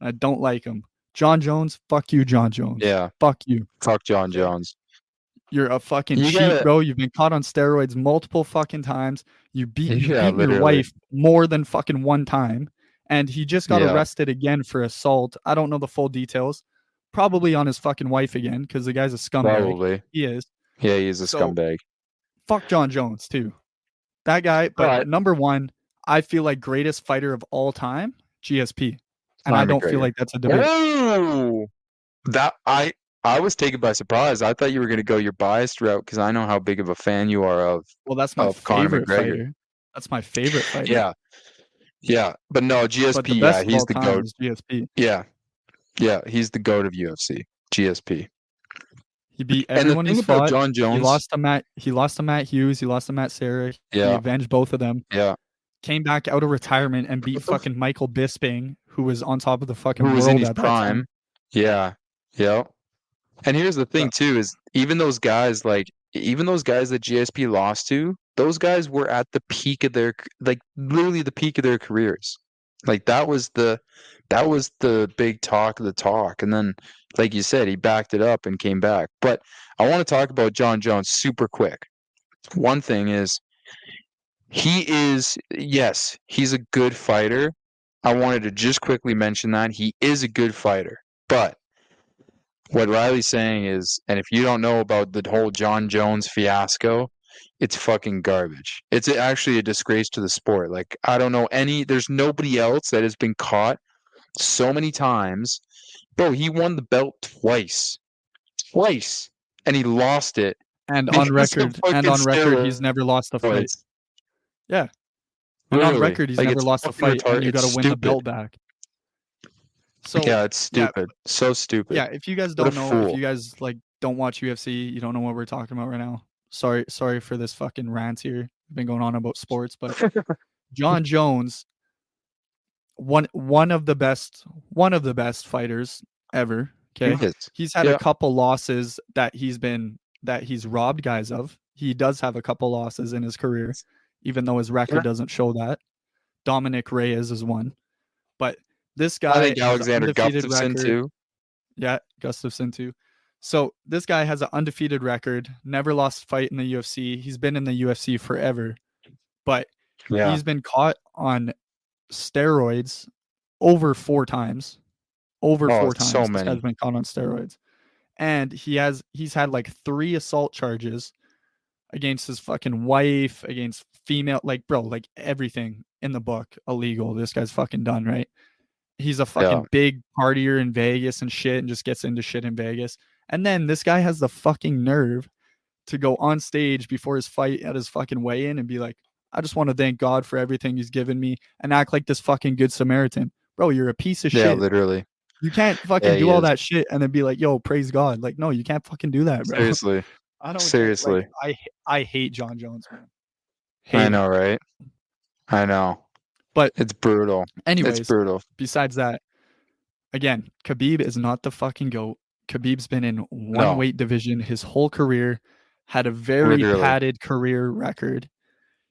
A: I don't like him. John Jones, fuck you, John Jones.
B: Yeah.
A: Fuck you.
B: Fuck John Jones.
A: You're a fucking cheat, bro. You've been caught on steroids multiple fucking times. You beat your wife more than fucking one time. And he just got arrested again for assault. I don't know the full details. Probably on his fucking wife again, because the guy's a scumbag.
B: Probably.
A: He is.
B: Yeah, he is a scumbag.
A: Fuck John Jones, too. That guy. But number one, I feel like greatest fighter of all time, GSP. And I don't feel like that's a debate.
B: Oh! I was taken by surprise. I thought you were going to go your biased route because I know how big of a fan you are of.
A: Well, that's my favorite fighter. That's my favorite fighter.
B: Yeah. Yeah, but no, GSP, he's the GOAT.
A: GSP.
B: Yeah, he's the GOAT of UFC. GSP.
A: He beat everyone he's fought.
B: John Jones.
A: He lost to Matt Hughes. He lost to Matt Serra.
B: Yeah.
A: He avenged both of them.
B: Yeah.
A: Came back out of retirement and beat fucking Michael Bisping, who was on top of the fucking world.
B: Who was in his prime. Yeah. Yeah. And here's the thing, too, is even those guys that GSP lost to, those guys were at the peak of their, like, literally the peak of their careers. Like, that was the That was the big talk of the talk. And then, like you said, he backed it up and came back. But I want to talk about John Jones super quick. One thing is, yes, he's a good fighter. I wanted to just quickly mention that. He is a good fighter. But what Riley's saying is, and if you don't know about the whole John Jones fiasco, it's fucking garbage. It's actually a disgrace to the sport. Like, I don't know there's nobody else that has been caught so many times. Bro, he won the belt twice. Twice. And he lost it.
A: And on record, he's never lost a fight. Yeah. And on record, he's never lost a fight, and you got to win the belt back. So
B: yeah, it's stupid. Yeah, so stupid.
A: Yeah, if you guys don't know, if you guys like don't watch UFC, you don't know what we're talking about right now. Sorry for this fucking rant here. I've been going on about sports, but John Jones, one of the best fighters ever. Okay, he's had a couple losses that he's robbed guys of. He does have a couple losses in his career, even though his record doesn't show that. Dominic Reyes is one, but this guy,
B: I think Alexander Gustafsson too.
A: Yeah, Gustafsson too. So this guy has an undefeated record, never lost a fight in the UFC. He's been in the UFC forever, but he's been caught on steroids over 4 times. Over 4 times.
B: So
A: this
B: many.
A: guy's been caught on steroids. And he's had like 3 assault charges against his fucking wife, against female, like, bro, like everything in the book illegal. This guy's fucking done, right? He's a fucking big partier in Vegas and shit, and just gets into shit in Vegas. And then this guy has the fucking nerve to go on stage before his fight at his fucking weigh-in and be like, I just want to thank God for everything he's given me, and act like this fucking good Samaritan. Bro, you're a piece of shit.
B: Yeah, literally.
A: You can't fucking do all that shit and then be like, yo, praise God. Like, no, you can't fucking do that, bro.
B: Seriously. Seriously.
A: Like, I hate John Jones, man.
B: I know, right? I know. But it's brutal.
A: Anyways,
B: it's brutal.
A: Besides that, again, Khabib is not the fucking GOAT. Khabib's been in one weight division his whole career, had a very padded career record.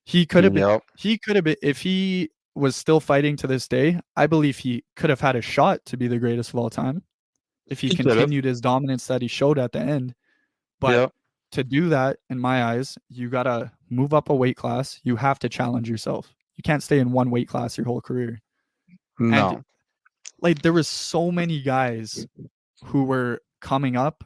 A: He could have been, if he was still fighting to this day, I believe he could have had a shot to be the greatest of all time if he continued his dominance that he showed at the end. But to do that, in my eyes, you got to move up a weight class. You have to challenge yourself. You can't stay in one weight class your whole career.
B: No.
A: And, like, there was so many guys who were coming up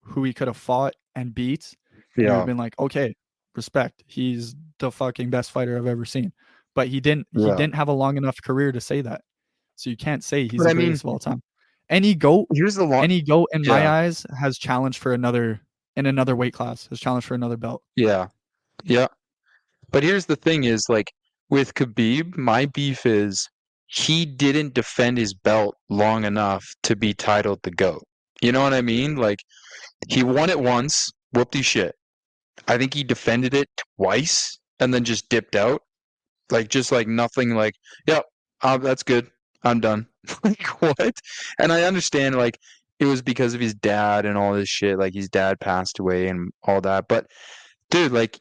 A: who he could have fought and beat. Yeah. Would have been like, okay, respect. He's the fucking best fighter I've ever seen. But he didn't have a long enough career to say that. So you can't say he's the greatest of all time. Any GOAT in my eyes has challenged for another weight class, has challenged for another belt.
B: Yeah. Yeah. But here's the thing is, like, with Khabib, my beef is he didn't defend his belt long enough to be titled the GOAT. You know what I mean? Like, he won it once, whoopty shit. I think he defended it twice and then just dipped out. Like, just like nothing, like, yep, that's good. I'm done. Like, what? And I understand, like, it was because of his dad and all this shit. Like, his dad passed away and all that. But, dude, like,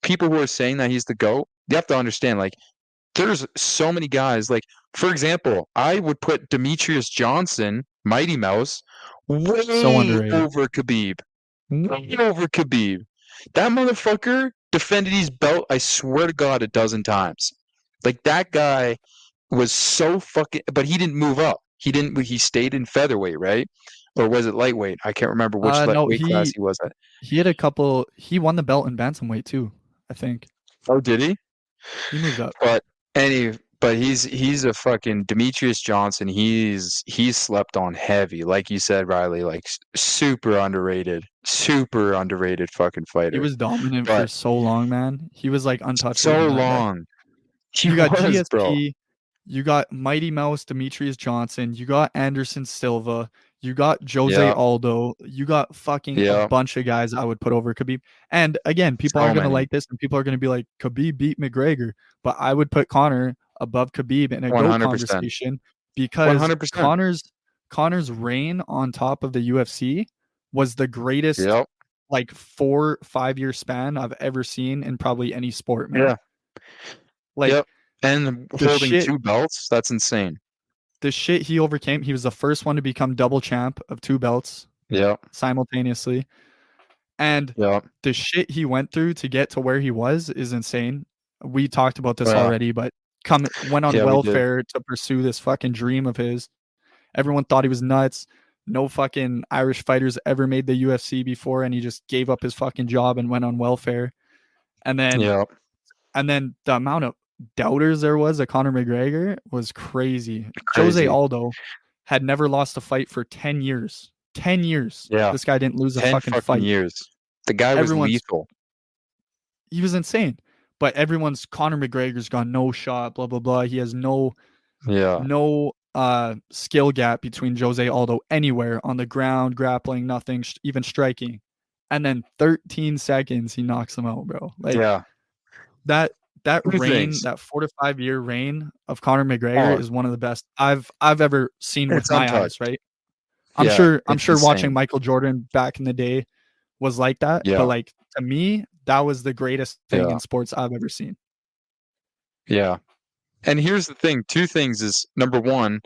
B: people who are saying that he's the GOAT, you have to understand, like, there's so many guys. Like, for example, I would put Demetrius Johnson, Mighty Mouse, way over Khabib. Way over Khabib. That motherfucker defended his belt, I swear to God, 12 times. Like, that guy was so fucking... But he didn't move up. He stayed in featherweight, right? Or was it lightweight? I can't remember which weight class he was at.
A: He had a couple... He won the belt in bantamweight, too, I think.
B: Oh, did he?
A: He moved up.
B: But he's a fucking Demetrius Johnson. He's slept on heavy, like you said, Riley. Like, super underrated fucking fighter.
A: He was dominant for so long, man. He was like untouchable.
B: So long.
A: You got GSP. Bro. You got Mighty Mouse, Demetrius Johnson. You got Anderson Silva. You got Jose Aldo. You got fucking a bunch of guys I would put over Khabib. And again, people aren't going to like this, and people are going to be like, Khabib beat McGregor. But I would put Conor above Khabib in a GOAT conversation because 100%. Conor's reign on top of the UFC was the greatest like 4-5 year span I've ever seen in probably any sport, man.
B: Yeah.
A: Like
B: And holding 2 belts, that's insane.
A: The shit he overcame, he was the first one to become double champ of 2 belts.
B: Yeah.
A: Simultaneously. And the shit he went through to get to where he was is insane. We talked about this already, but went on welfare to pursue this fucking dream of his. Everyone thought he was nuts. No fucking Irish fighters ever made the UFC before, and he just gave up his fucking job and went on welfare. And then the amount of doubters there was at Conor McGregor was crazy. Jose Aldo had never lost a fight for 10 years. 10 years.
B: Yeah.
A: This guy didn't lose a fucking fight.
B: Years. The guy was lethal.
A: He was insane. But everyone's Conor McGregor's got no shot, blah, blah, blah. He has no skill gap between Jose Aldo anywhere on the ground, grappling, nothing, even striking. And then 13 seconds, he knocks him out, bro. That reign, that 4 to 5 year reign of Conor McGregor is one of the best I've ever seen with my eyes, right? I'm sure watching Michael Jordan back in the day was like that. But like to me, that was the greatest thing in sports I've ever seen.
B: Yeah. And here's the thing, 2 things is, number 1,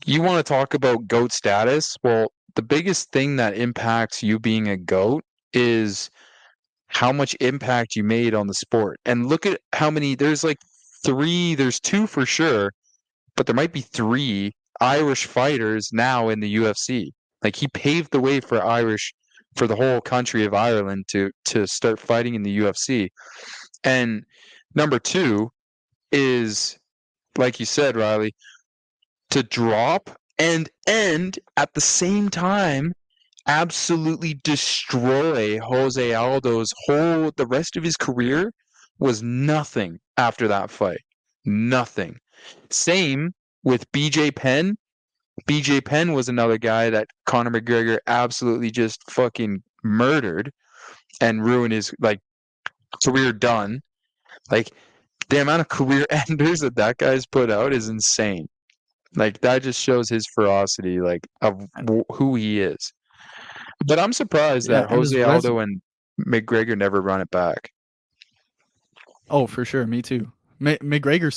B: you want to talk about GOAT status. Well, the biggest thing that impacts you being a GOAT is how much impact you made on the sport. And look at how many, there's 2 for sure, but there might be 3 Irish fighters now in the UFC. Like, he paved the way for the whole country of Ireland to start fighting in the UFC. And number 2 is, like you said, Riley, to drop and end at the same time, absolutely destroy Jose Aldo's the rest of his career was nothing after that fight. Nothing. Same with BJ Penn. BJ Penn was another guy that Conor McGregor absolutely just fucking murdered and ruined his career done. Like, the amount of career enders that guy's put out is insane. Like, that just shows his ferocity, of who he is. But I'm surprised that Jose Aldo and McGregor never run it back.
A: Oh, for sure. Me too. McGregor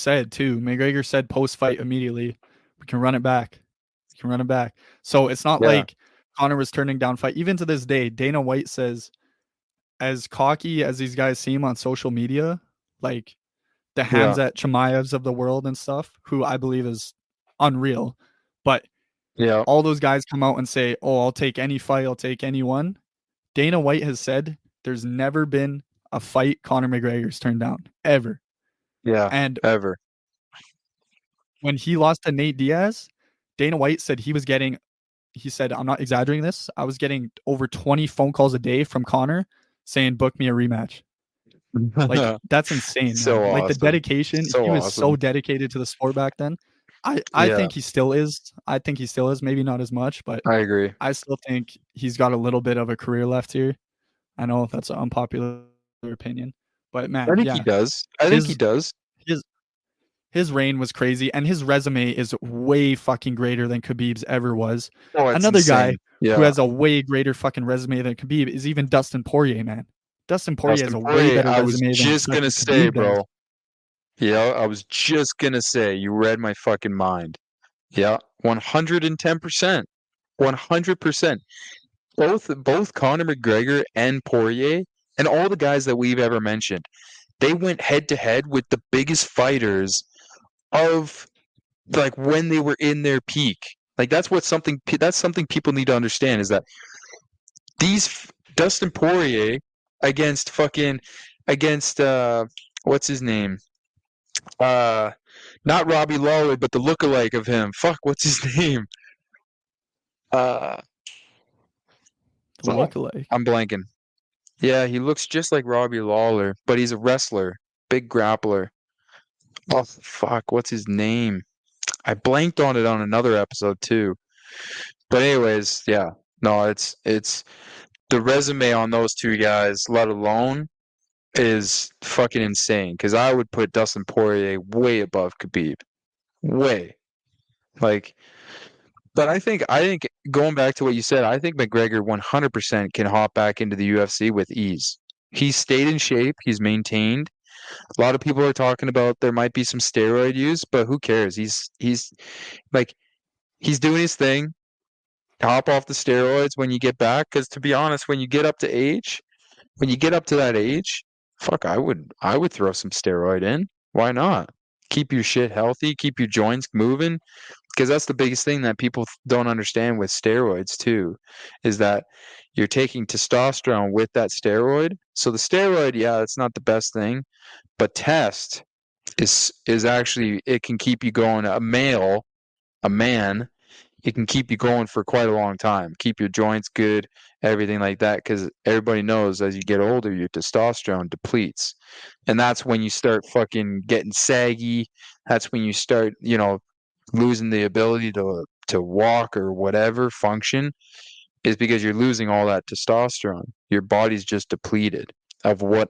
A: said post-fight immediately, we can run it back. We can run it back. So it's not like Conor was turning down fight. Even to this day, Dana White says, as cocky as these guys seem on social media, like the Hamzat Chimaevs of the world and stuff, who I believe is unreal. But all those guys come out and say, oh, I'll take any fight, I'll take anyone. Dana White has said there's never been a fight Conor McGregor's turned down, ever.
B: Yeah,
A: and
B: ever.
A: When he lost to Nate Diaz, Dana White said he said, I'm not exaggerating this, I was getting over 20 phone calls a day from Conor saying, book me a rematch. Like, that's insane.
B: So awesome.
A: Like, the dedication, he was so dedicated to the sport back then. I think he still is. Maybe not as much, but
B: I agree.
A: I still think he's got a little bit of a career left here. I know that's an unpopular opinion, but man,
B: I think he does. I think he does.
A: His reign was crazy, and his resume is way fucking greater than Khabib's ever was.
B: Oh,
A: another
B: insane.
A: Guy who has a way greater fucking resume than Khabib is even Dustin Poirier, man. Dustin Poirier has a way better resume
B: I was just
A: than
B: gonna say,
A: Khabib
B: bro.
A: does.
B: Yeah, I was just gonna say, you read my fucking mind. Yeah, 110%. 100%. Both Conor McGregor and Poirier, and all the guys that we've ever mentioned, they went head to head with the biggest fighters of when they were in their peak. Like, that's something people need to understand, is that these Dustin Poirier against what's his name? Not Robbie Lawler, but the lookalike of him. Fuck, what's his name?
A: The lookalike.
B: I'm blanking. Yeah, he looks just like Robbie Lawler, but he's a wrestler, big grappler. Oh fuck, what's his name? I blanked on it on another episode too. But anyways, yeah. No, it's the resume on those 2 guys, let alone, is fucking insane. Because I would put Dustin Poirier way above Khabib, way. But I think going back to what you said, I think McGregor 100% can hop back into the UFC with ease. He's stayed in shape. He's maintained. A lot of people are talking about there might be some steroid use, but who cares? He's like he's doing his thing. Hop off the steroids when you get back, because to be honest, when you get up to that age, fuck, I would throw some steroid in. Why not? Keep your shit healthy, keep your joints moving, because that's the biggest thing that people don't understand with steroids too, is that you're taking testosterone with that steroid. So the steroid, yeah, it's not the best thing, but test is actually, it can keep you going. A man, it can keep you going for quite a long time. Keep your joints good, everything like that, because everybody knows as you get older, your testosterone depletes. And that's when you start fucking getting saggy. That's when you start, losing the ability to walk or whatever function, is because you're losing all that testosterone. Your body's just depleted of what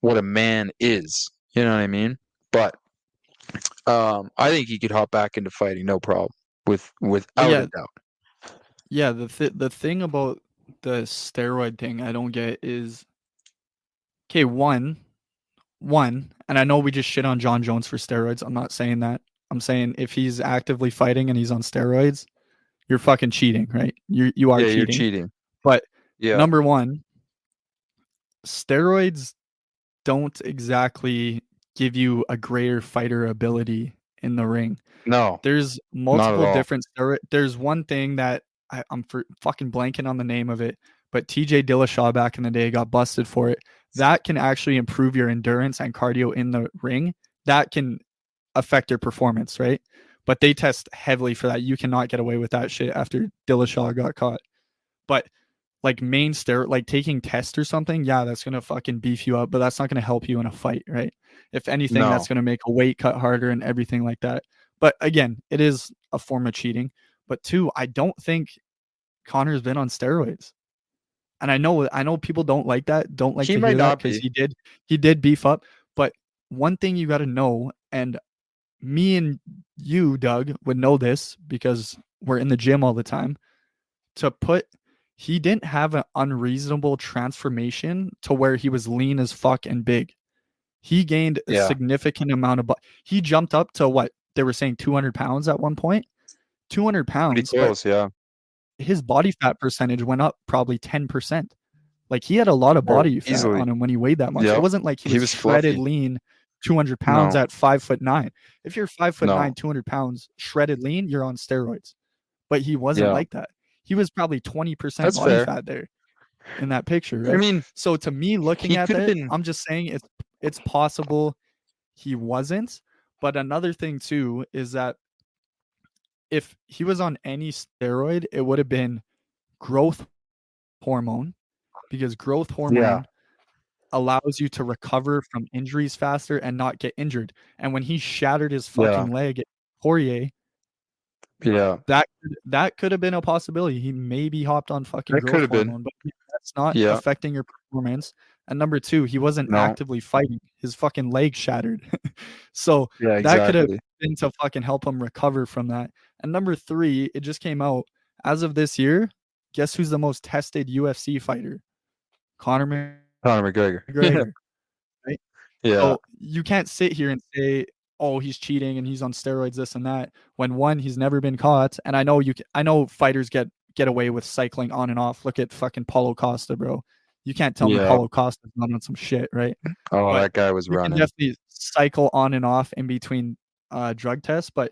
B: a man is. You know what I mean? But I think he could hop back into fighting, no problem, without a doubt.
A: Yeah, the thing about the steroid thing I don't get is, okay, one, and I know we just shit on John Jones for steroids. I'm not saying that. I'm saying if he's actively fighting and he's on steroids, you're fucking cheating, right? You are cheating.
B: You're cheating.
A: But number one, steroids don't exactly give you a greater fighter ability in the ring.
B: No.
A: There's multiple different steroids. There's one thing that I'm fucking blanking on the name of it, but TJ Dillashaw back in the day got busted for it. That can actually improve your endurance and cardio in the ring. That can affect your performance, right? But they test heavily for that. You cannot get away with that shit after Dillashaw got caught. But like main steroid, like taking test or something, yeah, that's going to fucking beef you up, but that's not going to help you in a fight, right? If anything, that's going to make a weight cut harder and everything like that. But again, it is a form of cheating. But two, I don't think Connor's been on steroids. And I know people don't like that, don't like to hear that, because he did beef up. But one thing you got to know, and me and you, Doug, would know this because we're in the gym all the time, he didn't have an unreasonable transformation to where he was lean as fuck and big. He gained a significant amount of he jumped up to what they were saying 200 pounds at one point. 200 pounds.
B: Pretty close, yeah.
A: His body fat percentage went up probably 10%. Like he had a lot of body fat on him when he weighed that much. It wasn't like he was shredded lean 200 pounds at 5'9". If you're 5'9", 200 pounds shredded lean, you're on steroids. But he wasn't like that. He was probably 20% body fat there in that picture, right?
B: I mean,
A: so to me, looking at that, I'm just saying it's possible he wasn't. But another thing too is that if he was on any steroid, it would have been growth hormone, because growth hormone allows you to recover from injuries faster and not get injured. And when he shattered his fucking leg at Poirier, that could have been a possibility. He maybe hopped on fucking growth hormone, but that's not affecting your performance. And number two, he wasn't actively fighting. His fucking leg shattered. So that could have been to fucking help him recover from that. And number three, it just came out as of this year. Guess who's the most tested UFC fighter? Conor McGregor. Right?
B: Yeah.
A: So you can't sit here and say, oh, he's cheating and he's on steroids, this and that, when one, he's never been caught. And I know fighters get away with cycling on and off. Look at fucking Paulo Costa, bro. You can't tell me Paulo Costa's not on some shit, right?
B: Oh, but that guy was running.
A: You can definitely cycle on and off in between drug tests, but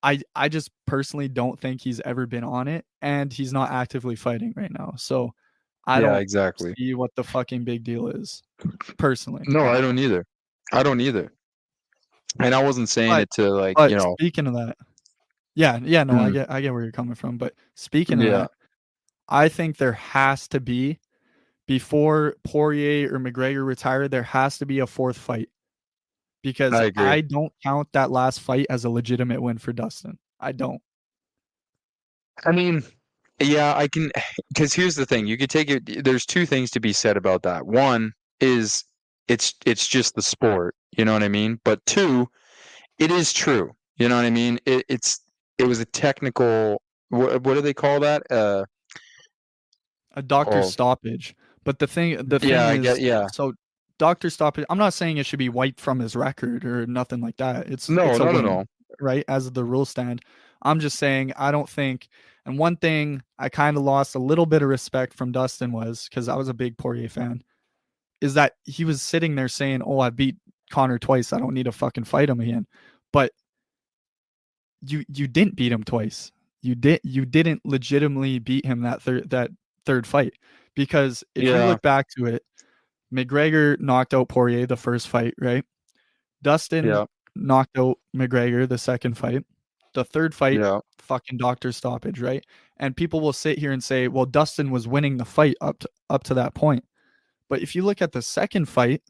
A: I just personally don't think he's ever been on it, and he's not actively fighting right now. So I don't see what the fucking big deal is, personally.
B: No, I don't either. And I wasn't saying it to like,
A: Speaking of that, I get where you're coming from. But speaking of that, I think there has to be, before Poirier or McGregor retire, there has to be a fourth fight, because I don't count that last fight as a legitimate win for Dustin. I don't.
B: I mean, I can, because here's the thing. You could take it. There's two things to be said about that. One is it's just the sport. You know what I mean? But two, it is true. You know what I mean? It was a technical. What do they call that?
A: A doctor's stoppage. But the thing is, so doctor stoppage. I'm not saying it should be wiped from his record or nothing like that. It's
B: No,
A: a win,
B: no.
A: right? As the rules stand. I'm just saying I don't think. And one thing I kind of lost a little bit of respect from Dustin was, because I was a big Poirier fan, is that he was sitting there saying, "Oh, I beat Conor twice. I don't need to fucking fight him again." But you didn't beat him twice. You didn't legitimately beat him that third fight, because if you look back to it, McGregor knocked out Poirier the first fight, right? Dustin knocked out McGregor the second fight. The third fight, fucking doctor stoppage, right? And people will sit here and say, well, Dustin was winning the fight up to that point. But if you look at the second fight,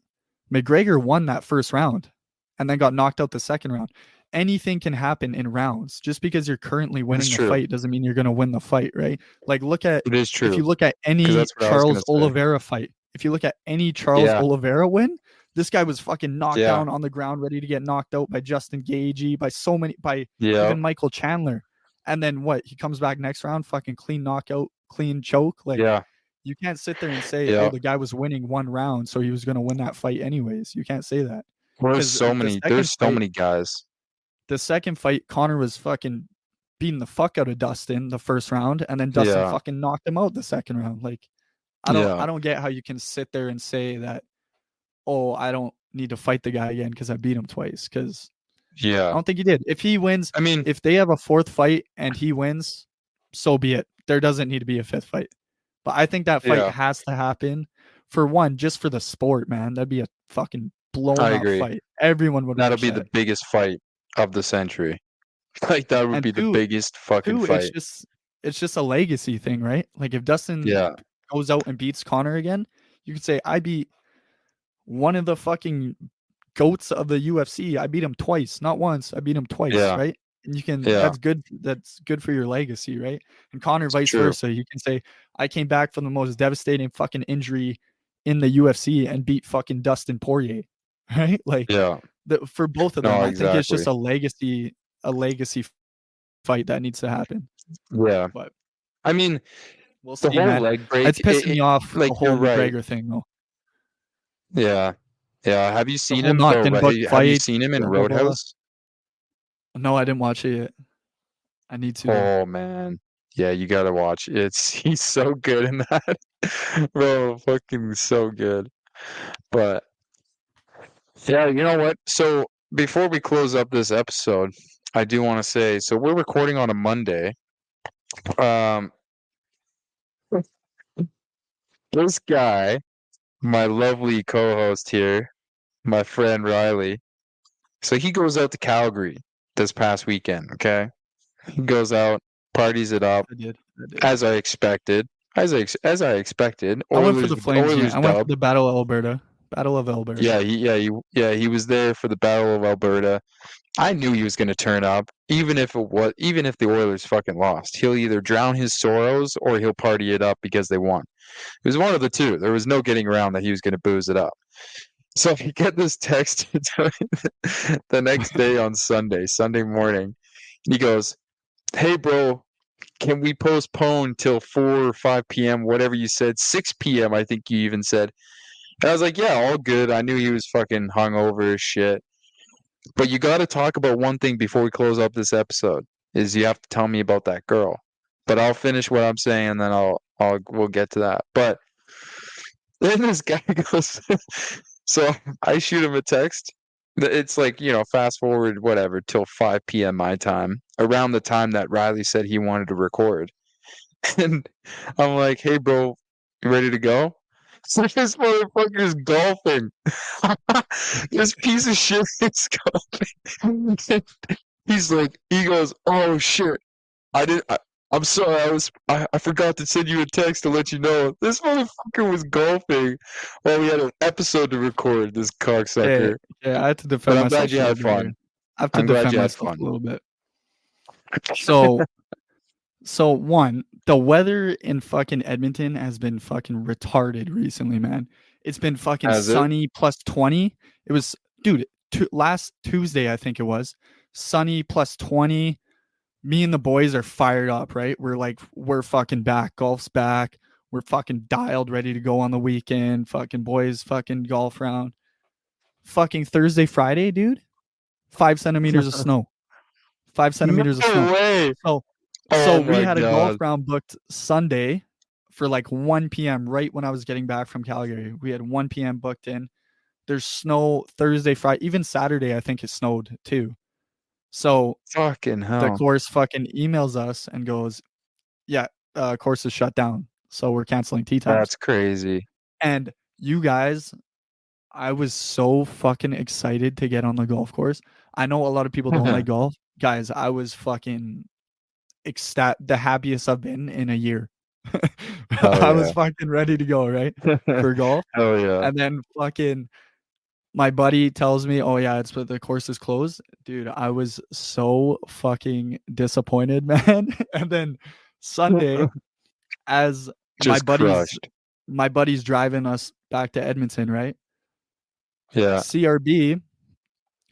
A: McGregor won that first round and then got knocked out the second round. Anything can happen in rounds. Just because you're currently winning the fight doesn't mean you're going to win the fight, right? Like,
B: it is true.
A: If you look at any Charles Oliveira fight, if you look at any Charles Oliveira win, this guy was fucking knocked down on the ground, ready to get knocked out by Justin Gaethje, by even Michael Chandler. And then what? He comes back next round, fucking clean knockout, clean choke. Like, you can't sit there and say, oh, the guy was winning one round, so he was going to win that fight anyways. You can't say that.
B: There's so many guys.
A: The second fight, Conor was fucking beating the fuck out of Dustin the first round, and then Dustin fucking knocked him out the second round. Like, I don't get how you can sit there and say that, oh, I don't need to fight the guy again because I beat him twice. Because I don't think he did. If he wins,
B: I mean,
A: if they have a fourth fight and he wins, so be it. There doesn't need to be a fifth fight. But I think that fight has to happen, for one, just for the sport, man. That'd be a fucking blown up fight. Everyone would.
B: That'll be the biggest fight of the century. Like, that would be the biggest fucking fight.
A: It's just a legacy thing, right? Like, if Dustin goes out and beats Conor again, you could say, I beat one of the fucking goats of the UFC. I beat him twice, not once. I beat him twice, right? And you can, that's good for your legacy, right? And Conor, vice versa. You can say, I came back from the most devastating fucking injury in the UFC and beat fucking Dustin Poirier, right? Like, for both of them, I think it's just a legacy fight that needs to happen.
B: Yeah.
A: But
B: I mean,
A: we'll see, the whole leg break. It's pissing me off, like, the whole McGregor thing, though.
B: Yeah. Have you seen him? Have you seen him in Roadhouse?
A: No, I didn't watch it yet. I need to.
B: Oh man, yeah, you gotta watch. He's so good in that, bro. Fucking so good. But yeah, you know what? So before we close up this episode, I do want to say, so we're recording on a Monday. This guy, my lovely co-host here, my friend Riley. So he goes out to Calgary this past weekend, okay? He goes out, parties it up.
A: I did.
B: As I expected. As I expected.
A: I went for the Flames. I went for the Battle of Alberta.
B: Yeah, he was there for the Battle of Alberta. I knew he was going to turn up, even if the Oilers fucking lost. He'll either drown his sorrows or he'll party it up because they won. It was one of the two. There was no getting around that he was going to booze it up. So I get this text the next day on Sunday morning. He goes, hey, bro, can we postpone till 4 or 5 p.m., whatever you said, 6 p.m., I think you even said. And I was like, yeah, all good. I knew he was fucking hungover as shit. But you got to talk about one thing before we close up this episode, is you have to tell me about that girl. But I'll finish what I'm saying, and then we'll get to that. But then this guy goes, so I shoot him a text. It's like, fast forward, whatever, till 5 p.m. my time, around the time that Riley said he wanted to record. And I'm like, hey, bro, you ready to go? So this motherfucker's golfing. This piece of shit is golfing. He goes, oh, shit. I'm sorry, I forgot to send you a text to let you know. This motherfucker was golfing while we had an episode to record, this cocksucker.
A: Yeah, I had to defend myself.
B: I'm glad you had fun.
A: I have to defend myself a little bit. So one, the weather in fucking Edmonton has been fucking retarded recently, man. It's been fucking sunny plus 20. It was, dude, last Tuesday, I think it was, sunny plus 20. Me and the boys are fired up, right? We're fucking back. Golf's back. We're fucking dialed, ready to go on the weekend. Fucking boys, fucking golf round. Fucking Thursday, Friday, dude. 5 centimeters of snow. 5 centimeters of snow.
B: No way.
A: So we
B: my
A: had a golf
B: God.
A: round booked Sunday for like 1 p.m. right when I was getting back from Calgary. We had 1 p.m. booked in. There's snow Thursday, Friday, even Saturday. I think it snowed too. So
B: Fucking hell.
A: the course fucking emails us and goes, "Yeah, course is shut down. So we're canceling tee times."
B: That's crazy.
A: And you guys, I was so fucking excited to get on the golf course. I know a lot of people don't like golf. Guys, I was fucking the happiest I've been in a year. I was fucking ready to go, right? For golf.
B: Oh yeah.
A: And then fucking my buddy tells me, "Oh yeah, the course is closed." Dude, I was so fucking disappointed, man. And then Sunday, as
B: Just crushed.
A: my buddy's driving us back to Edmonton, right?
B: Yeah.
A: CRB,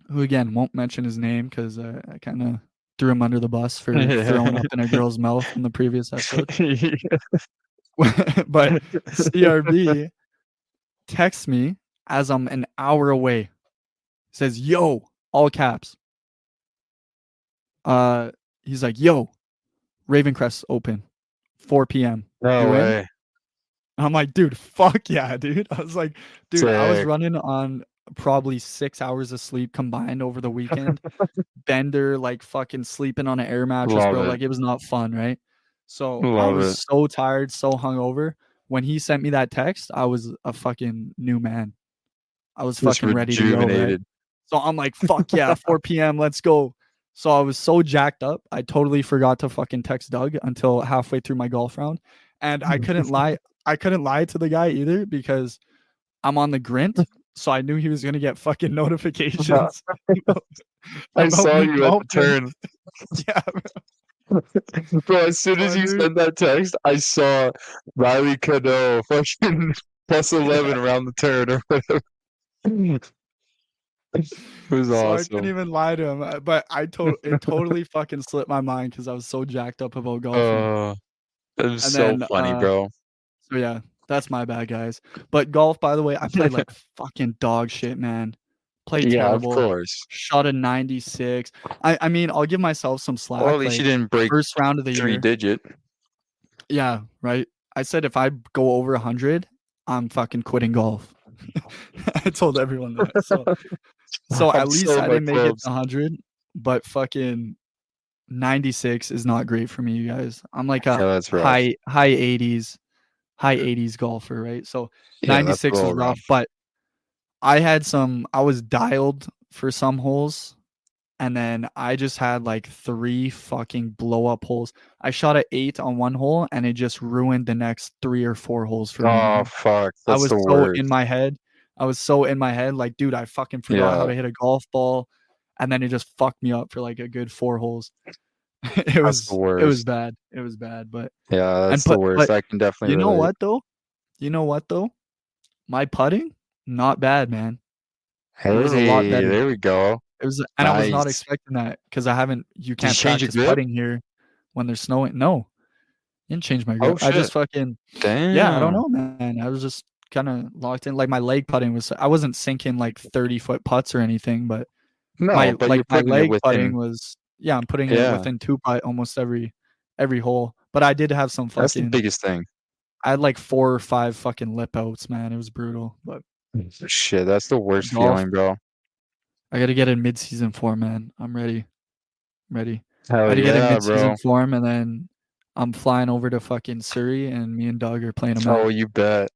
A: who again won't mention his name because I kind of threw him under the bus for throwing up in a girl's mouth in the previous episode. But CRB texts me as I'm an hour away. Says, "Yo," all caps. He's like, "Yo, Ravencrest open, 4 p.m.
B: No way.
A: In?" I'm like, "Dude, fuck yeah, dude." I was like, "Dude,
B: Sick.
A: I was running on probably 6 hours of sleep combined over the weekend. Bender, like fucking sleeping on an air mattress, bro. Like it was not fun, right?" So I was so tired, so hungover. When he sent me that text, I was a fucking new man. I was fucking ready to go, right? So I'm like, "Fuck yeah, 4 p.m. Let's go." So I was so jacked up, I totally forgot to fucking text Doug until halfway through my golf round, and I couldn't lie. I couldn't lie to the guy either because I'm on the Grint, so I knew he was gonna get fucking notifications.
B: I saw you at the turn.
A: Yeah.
B: Bro, as soon as you sent that text, I saw Riley Cano fucking plus 11 around the turn or whatever. It was
A: so
B: awesome.
A: I couldn't even lie to him, but it totally fucking slipped my mind because I was so jacked up about golfing.
B: It was so funny, bro.
A: So yeah, that's my bad, guys. But golf, by the way, I played like fucking dog shit, man. Played terrible.
B: Of course.
A: Shot a 96. I mean, I'll give myself some slack.
B: Well, at least you didn't break
A: first round of the year.
B: 3-digit.
A: Yeah, right. I said if I go over 100, I'm fucking quitting golf. I told everyone that. So at least I didn't make it to 100, but fucking 96 is not great for me, you guys. I'm like a high 80s golfer, right? So 96 is rough, but I was dialed for some holes, and then I just had like 3 fucking blow up holes. I shot an 8 on one hole, and it just ruined the next 3 or 4 holes for me.
B: Oh fuck! That's
A: I was
B: the
A: so
B: worst.
A: in my head. Like, dude, I fucking forgot how to hit a golf ball, and then it just fucked me up for like a good 4 holes. It was bad. It was bad, but
B: yeah, that's the worst. I can definitely.
A: You know what though? My putting, not bad, man.
B: Hey, it was a lot better. There we go.
A: It was, and I was not expecting that because you can't practice putting here when there's snowing. No, didn't change my grip. I just fucking yeah. I don't know, man. I was just kind of locked in. Like my leg putting I wasn't sinking like 30-foot putts or anything, but my leg putting was. Yeah, I'm putting it within 2 putt almost every hole. But I did have some fucking.
B: That's the biggest thing.
A: I had like 4 or 5 fucking lip outs, man. It was brutal. But
B: shit, that's the worst feeling, bro.
A: I gotta get in mid-season form, man. I'm ready.
B: Hell
A: I gotta get in mid-season form, and then I'm flying over to fucking Surrey, and me and Doug are playing them.
B: Oh, you bet.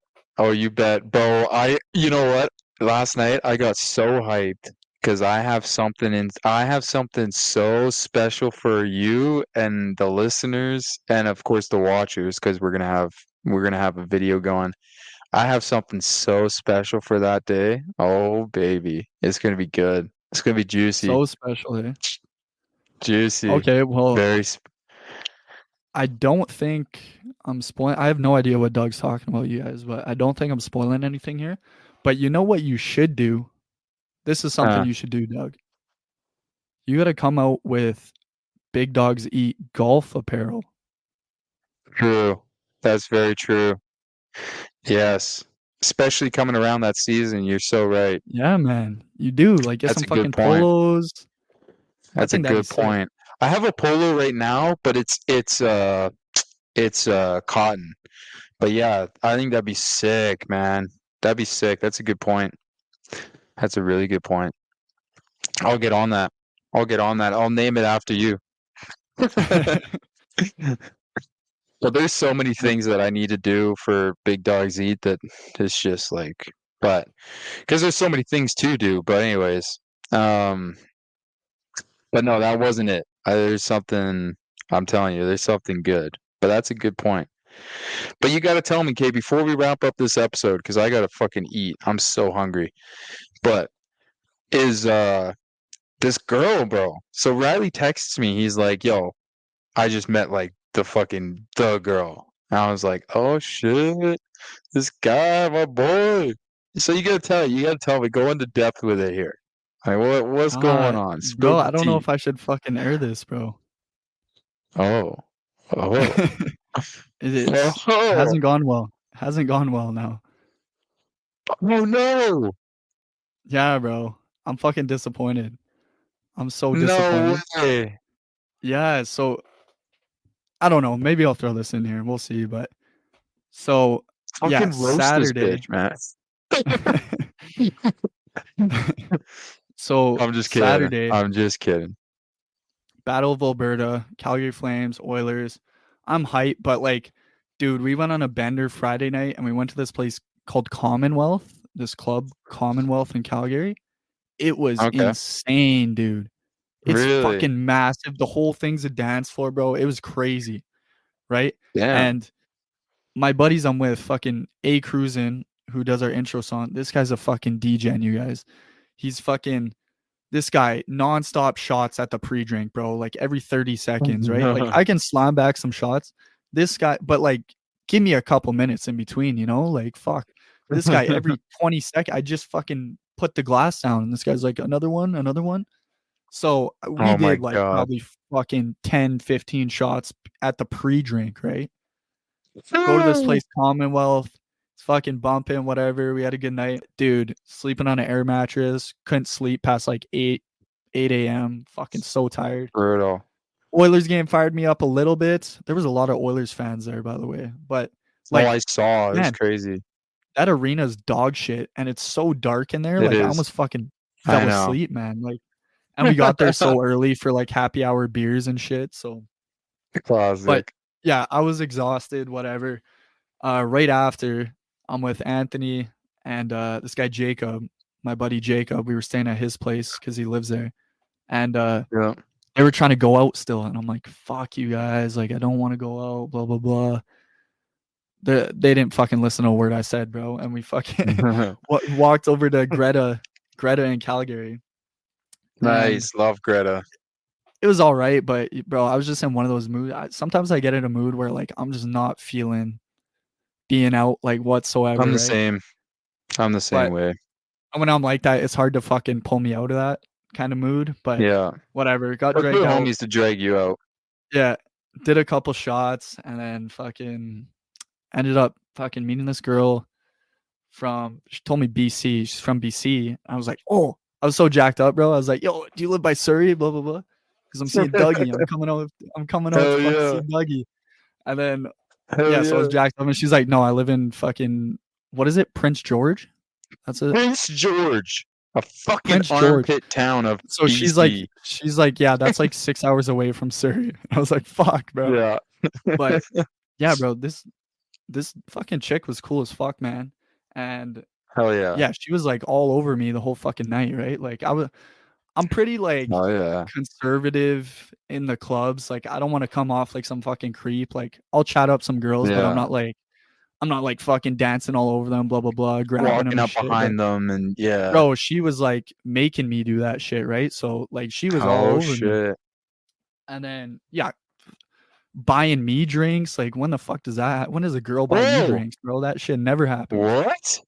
B: Bro, you know what? Last night I got so hyped. Because I have something so special for you and the listeners, and of course the watchers, because we're gonna have a video going. I have something so special for that day. Oh baby, it's gonna be good. It's gonna be juicy.
A: So special, eh?
B: Juicy.
A: Okay, well,
B: very.
A: I don't think I'm spoiling. I have no idea what Doug's talking about, you guys, but I don't think I'm spoiling anything here. But you know what you should do? This is something you should do, Doug. You got to come out with Big Dogs Eat golf apparel.
B: True. That's very true. Yes. Especially coming around that season. You're so right.
A: Yeah, man. You do. Like, get
B: That's
A: some
B: a good
A: fucking
B: point.
A: polos. I
B: That's a
A: think that'd be
B: good
A: sick.
B: point. I have a polo right now, but it's cotton. But yeah, I think that'd be sick, man. That'd be sick. That's a good point. That's a really good point. I'll get on that. I'll get on that. I'll name it after you. But there's so many things that I need to do for Big Dogs Eat that it's just like, but because there's so many things to do. But anyways, um, but no, that wasn't it. There's something. I'm telling you, there's something good. But that's a good point. But you got to tell me, Kay, before we wrap up this episode, because I gotta fucking eat. I'm so hungry. But is this girl, bro? So Riley texts me. He's like, "Yo, I just met like the girl." And I was like, "Oh shit, this guy, my boy." So you gotta tell me. Go into depth with it here. Like, what's going on? Spill
A: Bro,
B: the
A: I don't know
B: tea.
A: if I should fucking air this, bro.
B: Oh, oh,
A: It's
B: oh,
A: hasn't gone well. Hasn't gone well now.
B: oh no,
A: Yeah, bro. I'm fucking disappointed. I'm so
B: no
A: disappointed.
B: way.
A: Yeah, so I don't know. Maybe I'll throw this in here. We'll see. But so yeah,
B: Fucking roast this
A: Saturday.
B: bitch, man.
A: So
B: I'm just kidding.
A: Saturday,
B: I'm just kidding.
A: Battle of Alberta, Calgary Flames, Oilers. I'm hyped, but like, dude, we went on a bender Friday night and we went to this place called Commonwealth, this club, Commonwealth in Calgary. It was
B: Okay.
A: insane, dude. It's
B: Really?
A: fucking massive. The whole thing's a dance floor, bro. It was crazy, right?
B: Damn.
A: And my buddies I'm with, fucking A Cruisin', who does our intro song. This guy's a fucking DJ, you guys. He's fucking this guy nonstop shots at the pre-drink, bro. Like every 30 seconds, right? Like I can slam back some shots. This guy, but like, give me a couple minutes in between, you know? Like fuck. This guy every 20 seconds, I just fucking put the glass down, and this guy's like, another one, another one. So we
B: Oh my
A: did like
B: God.
A: probably fucking 10, 15 shots at the pre-drink, right? Go to this place, Commonwealth. It's fucking bumping, whatever. We had a good night. Dude, sleeping on an air mattress. Couldn't sleep past like 8 a.m. Fucking so tired.
B: Brutal.
A: Oilers game fired me up a little bit. There was a lot of Oilers fans there, by the way. But like,
B: I saw. It was
A: man,
B: crazy.
A: that arena's dog shit, and it's so dark in there.
B: It
A: Like I
B: is.
A: almost fucking
B: I
A: fell
B: know.
A: asleep, man. Like, and we got there so early for like happy hour beers and shit. So, but
B: Classic.
A: yeah, I was exhausted. Whatever. Right after, I'm with Anthony and this guy Jacob, my buddy Jacob. We were staying at his place because he lives there, and
B: Yeah.
A: they were trying to go out still, and I'm like, "Fuck you guys! Like, I don't want to go out." Blah blah blah. They didn't fucking listen to a word I said, bro. And we fucking walked over to Greta in Calgary.
B: Nice. Love Greta.
A: It was all right, but bro, I was just in one of those moods. Sometimes I get in a mood where like I'm just not feeling being out like whatsoever.
B: I'm the
A: right?
B: same. I'm the same way.
A: When I'm like that, it's hard to fucking pull me out of that kind of mood. But
B: yeah,
A: whatever. Got
B: That's
A: dragged
B: good
A: out.
B: homies to drag you out.
A: Yeah, did a couple shots and then fucking ended up fucking meeting this girl from. She told me BC. She's from BC. I was like, oh, I was so jacked up, bro. I was like, yo, do you live by Surrey? Blah blah blah. Because I'm seeing Dougie. I'm coming out. To fucking see Dougie. And then so I was jacked up, and she's like, no, I live in fucking, what is it? Prince George? That's it.
B: Prince George, a fucking armpit town of.
A: So
B: BC.
A: she's like, yeah, that's like 6 hours away from Surrey. I was like, fuck, bro.
B: Yeah.
A: But yeah, bro, this fucking chick was cool as fuck, man. And
B: hell yeah.
A: Yeah, she was like all over me the whole fucking night, right? Like I'm pretty like conservative in the clubs. Like I don't want to come off like some fucking creep. Like I'll chat up some girls, but I'm not like fucking dancing all over them, blah blah blah, grabbing
B: walking
A: them
B: up behind them, and
A: bro, she was like making me do that shit, right? So like she was all over me. And then buying me drinks. Like when the fuck does that? When does a girl buy you drinks, bro? That shit never happened.
B: What?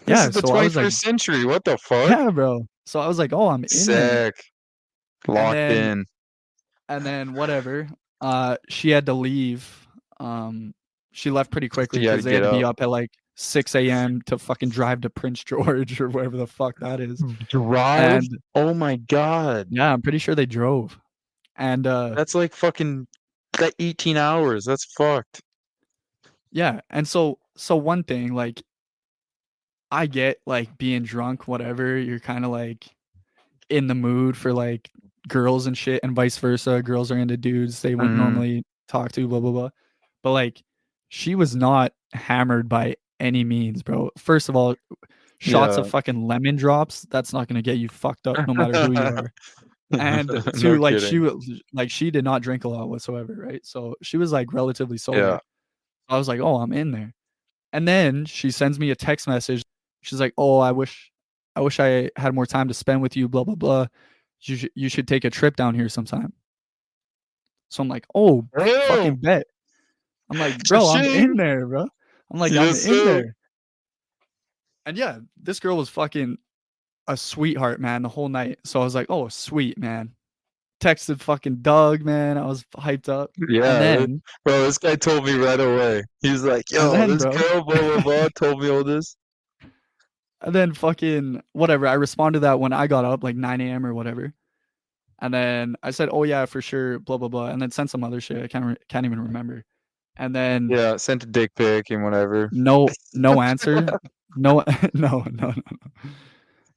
A: Yeah,
B: this is the 21st century. What the fuck?
A: Yeah, bro. So I was like, oh, I'm in there.
B: Locked in.
A: And then whatever. She had to leave. She left pretty quickly
B: You had
A: because
B: to
A: they had
B: get
A: to be
B: up.
A: up at like 6 a.m. to fucking drive to Prince George or wherever the fuck that is.
B: Drive?
A: And
B: Oh my God.
A: yeah, I'm pretty sure they drove. And
B: That's like fucking that 18 hours. That's fucked.
A: yeah, and so one thing, like, I get like being drunk, whatever. You're kind of like in the mood for like girls and shit, and vice versa. Girls are into dudes they wouldn't normally talk to, blah blah blah. But like, she was not hammered by any means, bro. First of all, shots of fucking lemon drops, that's not gonna get you fucked up no matter who you are. And
B: No
A: two, like
B: kidding.
A: she did not drink a lot whatsoever, right? So she was like relatively sober.
B: Yeah.
A: I was like, oh, I'm in there. And then she sends me a text message. She's like, "Oh, I wish I had more time to spend with you, blah blah blah. You should take a trip down here sometime." So I'm like, "Oh, fucking
B: Damn.
A: bet." I'm like, "Bro, I'm in
B: Cha-ching.
A: there, bro." I'm like, "I'm
B: Yes,
A: in
B: sir.
A: there." And yeah, this girl was fucking a sweetheart, man, the whole night. So I was like, "Oh, sweet, man." Texted fucking Doug, man. I was hyped up. And
B: Yeah,
A: then
B: bro, this guy told me right away. He's like, yo, this
A: bro,
B: girl, blah, blah, blah, told me all this.
A: and then fucking whatever. I responded to that when I got up, like 9 a.m. or whatever. And then I said, "Oh yeah, for sure," blah blah blah, and then sent some other shit. I can't even remember. And then
B: Yeah, sent a dick pic and whatever.
A: no answer, no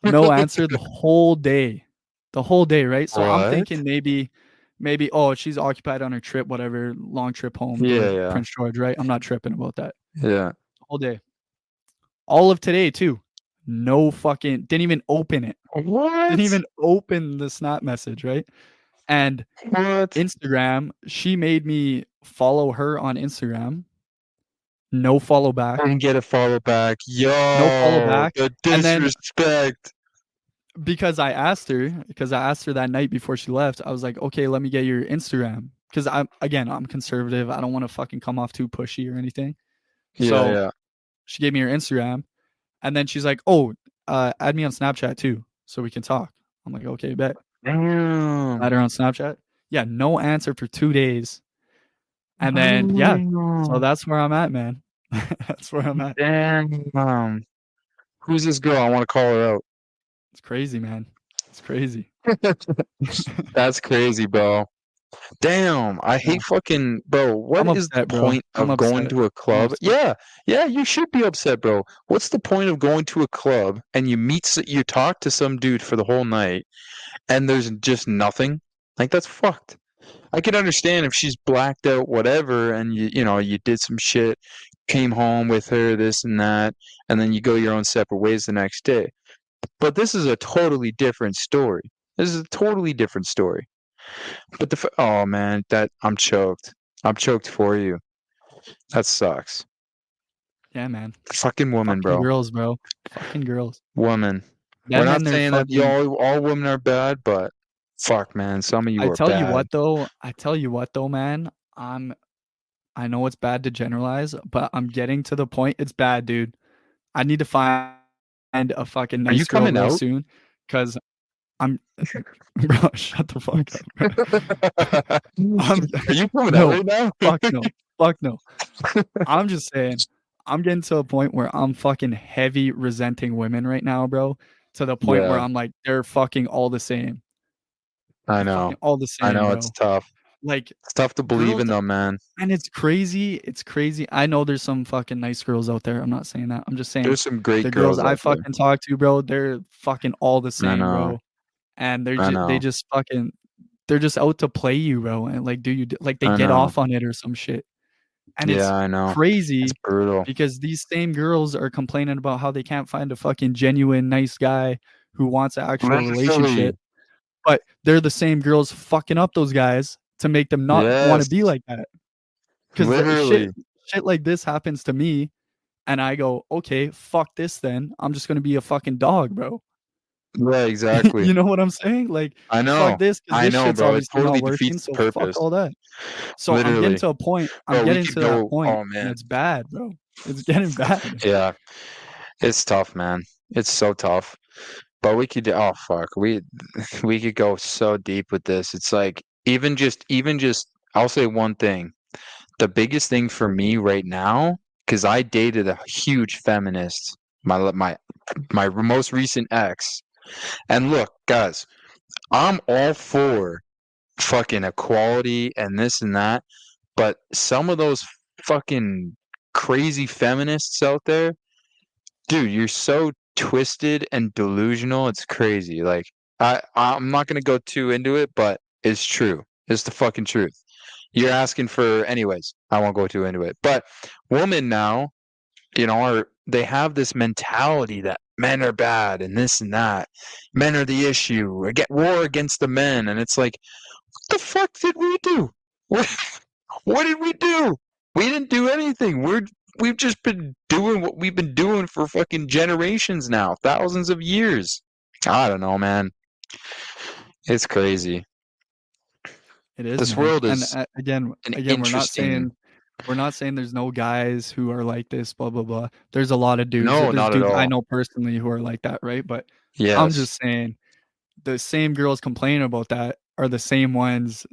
A: no answer the whole day, right? So I'm
B: What?
A: thinking maybe oh she's occupied on her trip, whatever, long trip home
B: Yeah,
A: to
B: yeah,
A: Prince George, right? I'm not tripping about that.
B: yeah.
A: The whole day, all of today too. No fucking didn't even open it.
B: What?
A: Didn't even open the snap message, right? And
B: What?
A: Instagram, she made me follow her on Instagram. No follow back.
B: I didn't get a follow back.
A: No follow
B: Yo,
A: back.
B: the
A: And then
B: disrespect.
A: because I asked her that night before she left, I was like, "Okay, let me get your Instagram." Because I'm conservative. I don't want to fucking come off too pushy or anything.
B: Yeah,
A: So
B: yeah.
A: she gave me her Instagram, and then she's like, "Oh, add me on Snapchat too, so we can talk." I'm like, "Okay, bet."
B: Damn.
A: Add her on Snapchat. Yeah, no answer for 2 days. And then yeah, so that's where I'm at, man. That's where I'm at.
B: Damn. Who's this girl? I want to call her out.
A: It's crazy, man. It's crazy.
B: That's crazy, bro. Damn, I
A: Yeah.
B: hate fucking bro.
A: I'm
B: What is the
A: upset, bro.
B: point
A: I'm
B: of going
A: upset.
B: to a
A: I'm
B: club?
A: upset.
B: Yeah, yeah, you should be upset, bro. What's the point of going to a club and you talk to some dude for the whole night and there's just nothing? Like that's fucked. I could understand if she's blacked out, whatever, and you did some shit, came home with her, this and that, and then you go your own separate ways the next day. But this is a totally different story. This is a totally different story. But oh man, that I'm choked. I'm choked for you. That sucks.
A: Yeah, man.
B: Fucking woman,
A: Fucking
B: bro.
A: girls, bro. Fucking girls.
B: Woman. We're
A: Them
B: not
A: and their
B: saying that
A: fucking
B: all women are bad, but fuck, man, some of you
A: I
B: are
A: tell you
B: bad.
A: what though, man, I know it's bad to generalize, but I'm getting to the point it's bad, dude. I need to find a fucking
B: Are you
A: nice girl
B: coming
A: real
B: out?
A: soon because I'm bro, shut the fuck up, bro.
B: Are you coming out
A: No,
B: right now?
A: fuck no. Fuck no. I'm just saying, I'm getting to a point where I'm fucking heavy resenting women right now, bro. To the point where
B: Yeah,
A: I'm like, they're fucking all the same.
B: I
A: They're
B: know.
A: fucking all the
B: I
A: same,
B: know it's
A: bro.
B: tough.
A: Like
B: It's tough to believe
A: girls,
B: in though, man.
A: and it's crazy. It's crazy. I know there's some fucking nice girls out there. I'm not saying that. I'm just saying
B: There's some great
A: the girls
B: girls
A: I
B: out there.
A: fucking talk to, bro, they're fucking all the
B: I
A: same,
B: know.
A: bro. And
B: I
A: they
B: know.
A: just fucking they're just out to play you, bro. And like, like they
B: I
A: get
B: know.
A: off on it or some shit. And it's
B: Yeah, I know. It's
A: crazy
B: brutal.
A: because these same girls are complaining about how they can't find a fucking genuine nice guy who wants an actual
B: Literally.
A: relationship, but they're the same girls fucking up those guys to make them not wanna
B: Yes.
A: be like that. 'Cause the
B: Literally.
A: shit like this happens to me, and I go, "Okay, fuck this then. I'm just gonna be a fucking dog, bro."
B: Yeah, exactly.
A: You know what I'm saying? Like,
B: I
A: fuck
B: know.
A: this, 'cause
B: I
A: this
B: know,
A: shit's
B: bro. It
A: obviously
B: totally
A: not working,
B: defeats the
A: so fuck
B: purpose.
A: all that. So
B: Literally.
A: I'm
B: Bro, we
A: getting
B: could
A: to that
B: go
A: point,
B: oh
A: and
B: man.
A: it's bad, bro. It's getting bad.
B: Yeah. It's tough, man. It's so tough. But we could oh fuck. We could go so deep with this. It's like even just I'll say one thing. the biggest thing for me right now, because I dated a huge feminist, my most recent ex, and look, guys, I'm all for fucking equality and this and that, but some of those fucking crazy feminists out there, dude, you're so twisted and delusional. It's crazy. Like I'm not gonna go too into it, but it's true. It's the fucking truth. You're asking for, anyways. I won't go too into it, but women now, they have this mentality that men are bad and this and that. Men are the issue. Get war against the men, and it's like, what the fuck did we do? What did we do? We didn't do anything. We've just been doing what we've been doing for fucking generations now, thousands of years. I don't know, man. It's crazy.
A: It is,
B: This
A: man.
B: world is
A: and again,
B: interesting.
A: we're not saying there's no guys who are like this, blah blah blah. There's a lot of dudes.
B: No,
A: There's
B: not at
A: dudes I
B: all.
A: know personally who are like that, right? But I'm
B: Yes.
A: just saying the same girls complaining about that are the same ones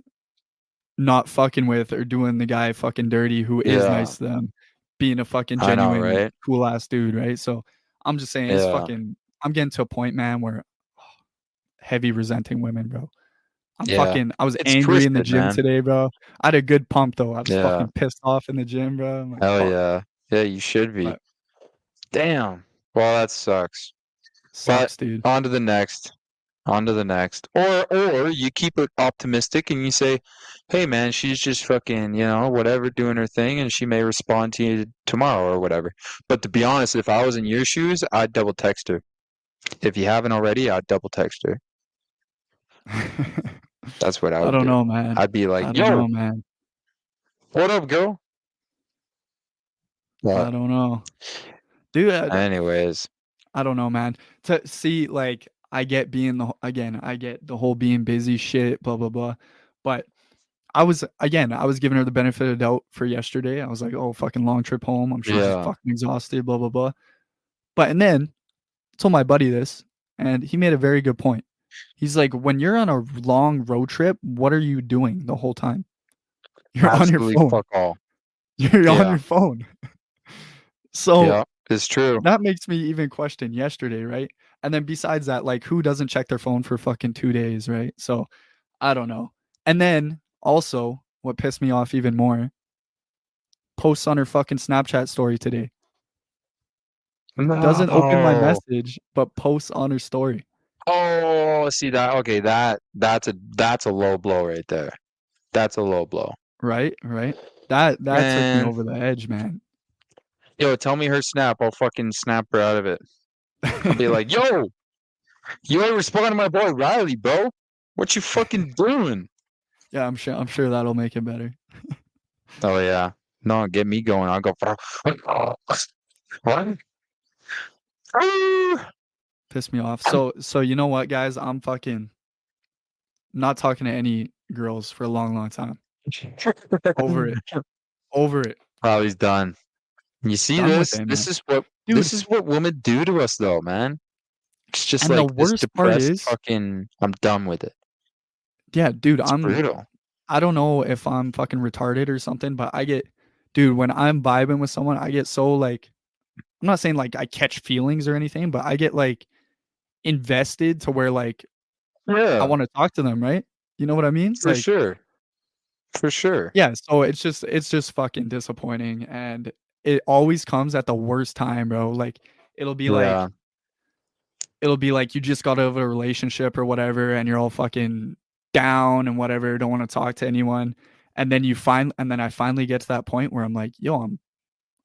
A: not fucking with or doing the guy fucking dirty who is nice to them, being a fucking
B: I know,
A: genuine
B: right?
A: cool ass dude, right? So I'm just saying it's
B: Yeah.
A: fucking. I'm getting to a point, man, where heavy resenting women, bro.
B: Yeah.
A: I was
B: It's
A: angry in the
B: twisted,
A: gym
B: man.
A: today, bro. I had a good pump though. I was
B: Yeah.
A: fucking pissed off in the gym, bro. I'm like,
B: Hell
A: fuck.
B: yeah. Yeah, you should be.
A: But
B: Damn. Well, that sucks.
A: sucks,
B: But
A: dude.
B: on to the next. On to the next. Or you keep it optimistic and you say, hey man, she's just fucking, whatever, doing her thing, and she may respond to you tomorrow or whatever. But to be honest, if I was in your shoes, I'd double text her. If you haven't already, I'd double text her. That's what I would
A: I don't
B: do.
A: know, man.
B: I'd be like,
A: I don't
B: yo,
A: know, man.
B: what up, girl?
A: I don't know. Dude,
B: Anyways.
A: I don't know, man. To see, like, I get I get the whole being busy shit, blah blah blah. But I was giving her the benefit of the doubt for yesterday. I was like, oh, fucking long trip home. I'm sure she's fucking exhausted, blah blah blah. And then I told my buddy this, and he made a very good point. He's like, when you're on a long road trip, what are you doing the whole time? You're
B: Absolutely
A: on your phone.
B: Fuck all.
A: You're on your phone. So
B: yeah, it's true.
A: that makes me even question yesterday, right? And then besides that, like, who doesn't check their phone for fucking 2 days, right? So I don't know. And then also, what pissed me off even more, posts on her fucking Snapchat story today. Doesn't open my message, but posts on her story.
B: Oh, see that? Okay, that's a low blow right there. That's a low blow.
A: Right. That took me over the edge, man.
B: Yo, tell me her snap. I'll fucking snap her out of it. I'll be like, yo, you ain't responding to my boy Riley, bro. What you fucking doing?
A: Yeah, I'm sure that'll make it better.
B: Oh yeah. No, get me going. I'll go. What?
A: Piss me off. So you know what, guys? I'm fucking not talking to any girls for a long, long time. Over it.
B: Riley's done. You see
A: Done
B: this?
A: with it,
B: This
A: man.
B: is what
A: Dude.
B: This is what women do to us, though, man. It's just
A: And
B: like
A: the
B: this
A: worst part
B: depressed
A: is,
B: fucking. I'm done with it.
A: yeah, dude.
B: It's brutal.
A: I don't know if I'm fucking retarded or something, but dude, when I'm vibing with someone, I get so like, I'm not saying like I catch feelings or anything, but I get like invested to where like, I want to talk to them, right? You know what I mean?
B: For sure. For sure.
A: Yeah. So it's just fucking disappointing, and it always comes at the worst time, bro. Like it'll be like you just got out of a relationship or whatever, and you're all fucking down and whatever, don't want to talk to anyone, and then I finally get to that point where I'm like, yo,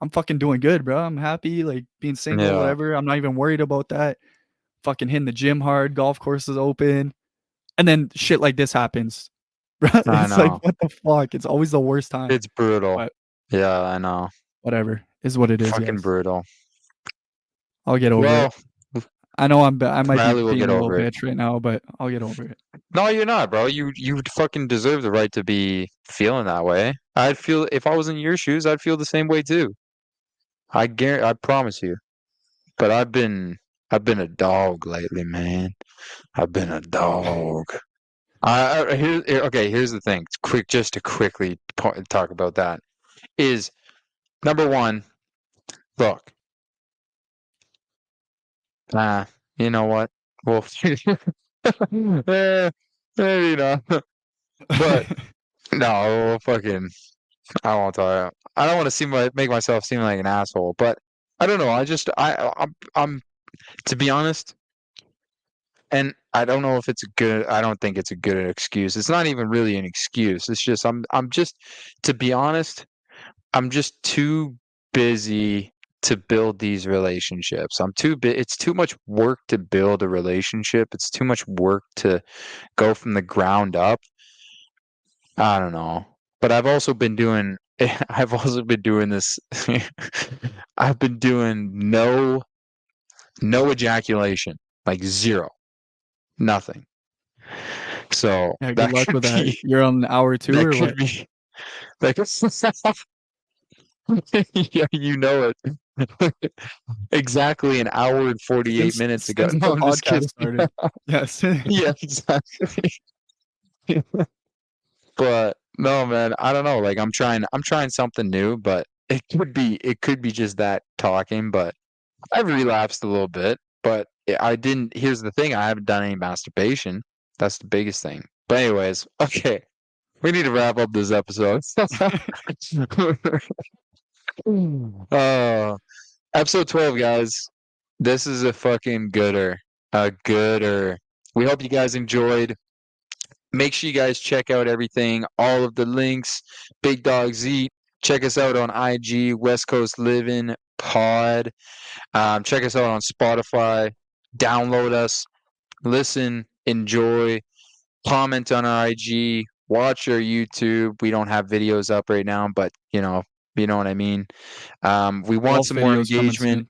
A: I'm fucking doing good, bro. I'm happy, like being single, whatever. I'm not even worried about that. Fucking hitting the gym hard, golf course is open, and then shit like this happens. It's like, what the fuck? It's always the worst time.
B: It's brutal. But, yeah, I know.
A: Whatever is what it is.
B: Fucking brutal.
A: I'll get over it. I know I might be being a little bitch right now, but I'll get over it.
B: No, you're not, bro. You fucking deserve the right to be feeling that way. I'd feel, if I was in your shoes, I'd feel the same way too. I promise you. But I've been a dog lately, man. I've been a dog. Here's the thing. Just to quickly talk about that. is number one. Look, you know what? Well, maybe not. But no, fucking, I won't tell you. I don't want to make myself seem like an asshole, but I don't know. I'm to be honest, and I don't know if it's a good. I don't think it's a good excuse. It's not even really an excuse. It's just I'm just, to be honest, I'm just too busy to build these relationships. It's too much work to build a relationship. It's too much work to go from the ground up. I don't know. But I've also been doing this. I've been doing no ejaculation, like zero, nothing. So
A: Yeah, good luck with that. You're on hour 2 or what?
B: Like, yeah, you know it. Exactly an hour and 48 minutes ago.
A: Since
B: No,
A: the
B: I'm just
A: podcast
B: kidding.
A: started. Yes.
B: Yeah, exactly. But no, man, I don't know. Like I'm trying something new, but it could be just that talking, but I've relapsed a little bit, but I didn't. Here's the thing: I haven't done any masturbation. That's the biggest thing. But anyways, okay, we need to wrap up this episode. Episode 12, guys. This is a fucking gooder. A gooder. We hope you guys enjoyed. Make sure you guys check out everything, all of the links. Big Dogs Eat. Check us out on IG, West Coast Living Pod. Check us out on Spotify. Download us. Listen. Enjoy. Comment on our IG. Watch our YouTube. We don't have videos up right now, but you know what I mean. We want some more engagement.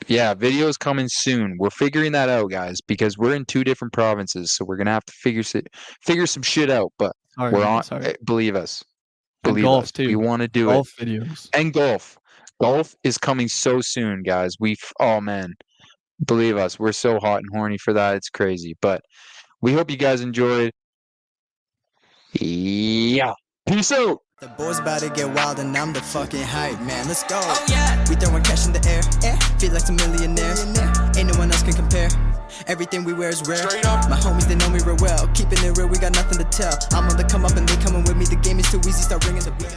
B: Yeah, videos coming soon. We're figuring that out, guys, because we're in 2 different provinces, so we're gonna have to figure some shit out. But we're on. Believe us. Believe us.
A: Too.
B: We want to do
A: golf videos
B: and golf. Golf is coming so soon, guys. Oh man, believe us, we're so hot and horny for that. It's crazy. But we hope you guys enjoyed. Yeah. Peace out.
C: The boys about to get wild and I'm the fucking hype, man. Let's go. Oh, yeah. We throwing cash in the air. Feel like some millionaire. Ain't no one else can compare. Everything we wear is rare. My homies, they know me real well. Keeping it real, we got nothing to tell. I'm on the come up and they coming with me. The game is too easy, start ringing the bell.